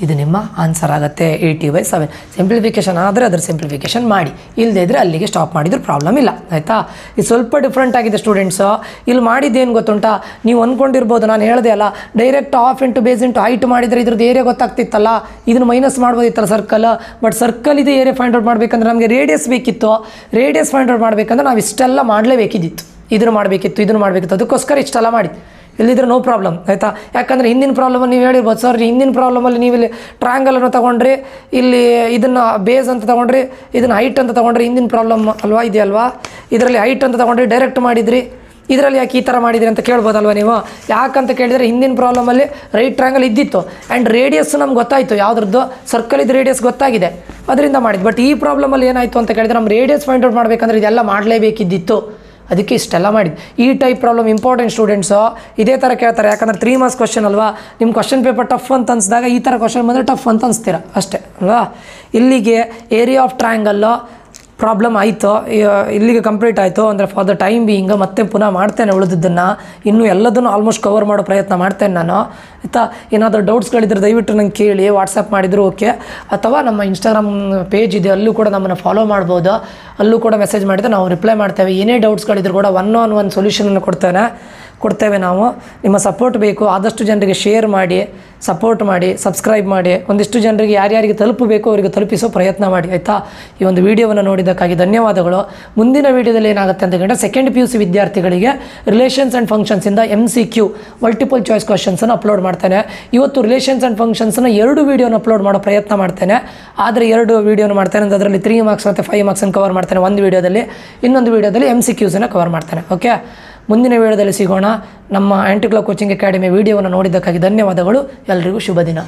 ಇದು ನಿಮ್ಮ ಆನ್ಸರ್ ಆಗುತ್ತೆ 80/7. ಸಿಂಪ್ಲಿಫಿಕೇಷನ್ ಆದರೆ ಅದರ ಸಿಂಪ್ಲಿಫಿಕೇಷನ್ ಮಾಡಿ, ಇಲ್ಲದೇ ಇದ್ದರೆ ಅಲ್ಲಿಗೆ ಸ್ಟಾಪ್ ಮಾಡಿದ್ರು ಪ್ರಾಬ್ಲಮ್ ಇಲ್ಲ. ಆಯಿತಾ? ಇದು ಸ್ವಲ್ಪ ಡಿಫ್ರೆಂಟ್ ಆಗಿದೆ ಸ್ಟೂಡೆಂಟ್ಸು. ಇಲ್ಲಿ ಮಾಡಿದ್ದೇನು ಗೊತ್ತುಂಟಾ, ನೀವು ಅಂದ್ಕೊಂಡಿರ್ಬೋದು, ನಾನು ಹೇಳಿದೆ ಅಲ್ಲ, direct half into base into height ಮಾಡಿದರೆ ಇದ್ರದ್ದು ಏರಿಯಾ ಗೊತ್ತಾಗ್ತಿತ್ತಲ್ಲ, ಇದನ್ನು ಮೈನಸ್ ಮಾಡ್ಬೋದಿತ್ತಲ್ಲ ಸರ್ಕಲ್. ಬಟ್ ಸರ್ಕಲ್ ಇದು ಏರಿಯಾ ಫೈಂಡ್ ಔಟ್ ಮಾಡಬೇಕಂದ್ರೆ ನಮಗೆ ರೇಡಿಯಸ್ ಬೇಕಿತ್ತು. ರೇಡಿಯಸ್ ಫೈಂಡ್ ಔಟ್ ಮಾಡಬೇಕಂದ್ರೆ ನಾವು ಇಷ್ಟೆಲ್ಲ ಮಾಡಲೇಬೇಕಿದ್ದಿತ್ತು, ಇದನ್ನು ಮಾಡಬೇಕಿತ್ತು, ಅದಕ್ಕೋಸ್ಕರ ಇಷ್ಟೆಲ್ಲ ಮಾಡಿ. ಇಲ್ಲಿದ್ರೆ ನೋ ಪ್ರಾಬ್ಲಮ್. ಆಯಿತಾ? ಯಾಕಂದರೆ ಹಿಂದಿನ ಪ್ರಾಬ್ಲಮಲ್ಲಿ ನೀವು ಹೇಳಿರ್ಬೋದು, ಸರ್ ಹಿಂದಿನ ಪ್ರಾಬ್ಲಮಲ್ಲಿ ನೀವು ಇಲ್ಲಿ ಟ್ರಯಾಂಗಲನ್ನು ತೊಗೊಂಡ್ರಿ, ಇಲ್ಲಿ ಇದನ್ನು ಬೇಸ್ ಅಂತ ತೊಗೊಂಡ್ರಿ, ಇದನ್ನು ಹೈಟ್ ಅಂತ ತೊಗೊಂಡ್ರಿ, ಹಿಂದಿನ ಪ್ರಾಬ್ಲಮ್ ಅಲ್ವಾ, ಇದೆಯಲ್ವಾ, ಇದರಲ್ಲಿ ಹೈಟ್ ಅಂತ ತೊಗೊಂಡ್ರಿ, ಡೈರೆಕ್ಟ್ ಮಾಡಿದ್ರಿ, ಇದರಲ್ಲಿ ಯಾಕೆ ಈ ಥರ ಮಾಡಿದ್ರಿ ಅಂತ ಕೇಳ್ಬೋದಲ್ವ ನೀವು. ಯಾಕಂತ ಕೇಳಿದರೆ ಹಿಂದಿನ ಪ್ರಾಬ್ಲಮಲ್ಲಿ ರೈಟ್ ಟ್ರಯಾಂಗಲ್ ಇದ್ದಿತ್ತು ಆ್ಯಂಡ್ ರೇಡಿಯಸ್ ನಮ್ಗೆ ಗೊತ್ತಾಯಿತು, ಯಾವುದ್ರದ್ದು ಸರ್ಕಲ್ ಇದು ರೇಡಿಯಸ್ ಗೊತ್ತಾಗಿದೆ, ಅದರಿಂದ ಮಾಡಿದ್ದು. ಬಟ್ ಈ ಪ್ರಾಬ್ಲಮಲ್ಲಿ ಏನಾಯಿತು ಅಂತ ಕೇಳಿದರೆ ನಮ್ಮ ರೇಡಿಯಸ್ ಫೈಂಡ್ ಔಟ್ ಮಾಡಬೇಕಂದ್ರೆ ಇದೆಲ್ಲ ಮಾಡಲೇಬೇಕಿದ್ದಿತ್ತು, ಅದಕ್ಕೆ ಇಷ್ಟೆಲ್ಲ ಮಾಡಿದ್ದು. ಈ ಟೈಪ್ ಪ್ರಾಬ್ಲಮ್ ಇಂಪಾರ್ಟೆಂಟ್ ಸ್ಟೂಡೆಂಟ್ಸು. ಇದೇ ಥರ ಕೇಳ್ತಾರೆ, ಯಾಕಂದರೆ 3 ಮಾರ್ಕ್ಸ್ ಕ್ವಶನ್ ಅಲ್ವಾ, ನಿಮ್ಮ ಕ್ವಶನ್ ಪೇಪರ್ ಟಫ್ ಅಂತ ಅನಿಸಿದಾಗ ಈ ಥರ ಕ್ವಶನ್ ಬಂದರೆ ಟಫ್ ಅಂತ ಅನಿಸ್ತೀರ ಅಷ್ಟೇ ಅಲ್ವಾ. ಇಲ್ಲಿಗೆ ಏರಿಯಾ ಆಫ್ ಟ್ರಯಾಂಗಲ್ಲು ಪ್ರಾಬ್ಲಮ್ ಆಯಿತು, ಇಲ್ಲಿಗೆ ಕಂಪ್ಲೀಟ್ ಆಯಿತು. ಅಂದರೆ ಫಾರ್ ದ ಟೈಮ್ ಬೀಯಿಂಗ್ ಮತ್ತೆ ಪುನಃ ಮಾಡ್ತೇನೆ ಉಳಿದಿದ್ದನ್ನು, ಇನ್ನೂ ಎಲ್ಲದನ್ನು ಆಲ್ಮೋಸ್ಟ್ ಕವರ್ ಮಾಡೋ ಪ್ರಯತ್ನ ಮಾಡ್ತೇನೆ ನಾನು. ಆಯಿತಾ? ಏನಾದರೂ ಡೌಟ್ಸ್ಗಳಿದ್ದರೆ ದಯವಿಟ್ಟು ನಂಗೆ ಕೇಳಿ, ವಾಟ್ಸಪ್ ಮಾಡಿದರೂ ಓಕೆ, ಅಥವಾ ನಮ್ಮ ಇನ್ಸ್ಟಾಗ್ರಾಮ್ ಪೇಜ್ ಇದೆ, ಅಲ್ಲೂ ಕೂಡ ನಮ್ಮನ್ನು ಫಾಲೋ ಮಾಡ್ಬೋದು, ಅಲ್ಲೂ ಕೂಡ ಮೆಸೇಜ್ ಮಾಡಿದರೆ ನಾವು ರಿಪ್ಲೈ ಮಾಡ್ತೇವೆ. ಏನೇ ಡೌಟ್ಸ್ಗಳಿದ್ರು ಕೂಡ 1-on-1 ಸೊಲ್ಯೂಷನನ್ನು ಕೊಡ್ತೇವೆ ನಾವು. ನಿಮ್ಮ ಸಪೋರ್ಟ್ ಬೇಕು, ಆದಷ್ಟು ಜನರಿಗೆ ಶೇರ್ ಮಾಡಿ, ಸಪೋರ್ಟ್ ಮಾಡಿ, ಸಬ್ಸ್ಕ್ರೈಬ್ ಮಾಡಿ, ಒಂದಿಷ್ಟು ಜನರಿಗೆ ಯಾರ್ಯಾರಿಗೆ ತಲುಪಬೇಕು ಅವರಿಗೆ ತಲುಪಿಸೋ ಪ್ರಯತ್ನ ಮಾಡಿ. ಆಯಿತಾ? ಈ ಒಂದು ವಿಡಿಯೋವನ್ನು ನೋಡಿದ್ದಕ್ಕಾಗಿ ಧನ್ಯವಾದಗಳು. ಮುಂದಿನ ವೀಡಿಯೋದಲ್ಲಿ ಏನಾಗುತ್ತೆ ಅಂತ ಕೇಳಿದ್ರೆ ಸೆಕೆಂಡ್ PUC ವಿದ್ಯಾರ್ಥಿಗಳಿಗೆ ರಿಲೇಷನ್ಸ್ ಆ್ಯಂಡ್ ಫಂಕ್ಷನ್ಸಿಂದ MCQ ಮಲ್ಟಿಪಲ್ ಚಾಯ್ಸ್ ಕ್ವಶನ್ಸನ್ನು ಅಪ್ಲೋಡ್ ಮಾಡ್ತೇನೆ. ಇವತ್ತು ರಿಲೇಷನ್ಸ್ ಆ್ಯಂಡ್ ಫಂಕ್ಷನ್ಸನ್ನು 2 ವೀಡಿಯೋನ ಅಪ್ಲೋಡ್ ಮಾಡೋ ಪ್ರಯತ್ನ ಮಾಡ್ತೇನೆ. ಆದರೆ 2 ವೀಡಿಯೋನ ಮಾಡ್ತೇನೆ, ಅದರಲ್ಲಿ 3 ಮಾರ್ಕ್ಸ್ ಮತ್ತು 5 ಮಾರ್ಕ್ಸನ್ನು ಕವರ್ ಮಾಡ್ತೇನೆ ಒಂದು ವೀಡಿಯೋದಲ್ಲಿ, ಇನ್ನೊಂದು ವೀಡಿಯೋದಲ್ಲಿ MCQಸನ್ನು ಕವರ್ ಮಾಡ್ತೇನೆ. ಓಕೆ, ಮುಂದಿನ ವೀಡಿಯೋದಲ್ಲಿ ಸಿಗೋಣ. ನಮ್ಮ ಆಂಟಿ ಕ್ಲಾಕ್ ಕೋಚಿಂಗ್ ಅಕಾಡೆಮಿ ವಿಡಿಯೋವನ್ನು ನೋಡಿದ್ದಕ್ಕಾಗಿ ಧನ್ಯವಾದಗಳು. ಎಲ್ಲರಿಗೂ ಶುಭ ದಿನ.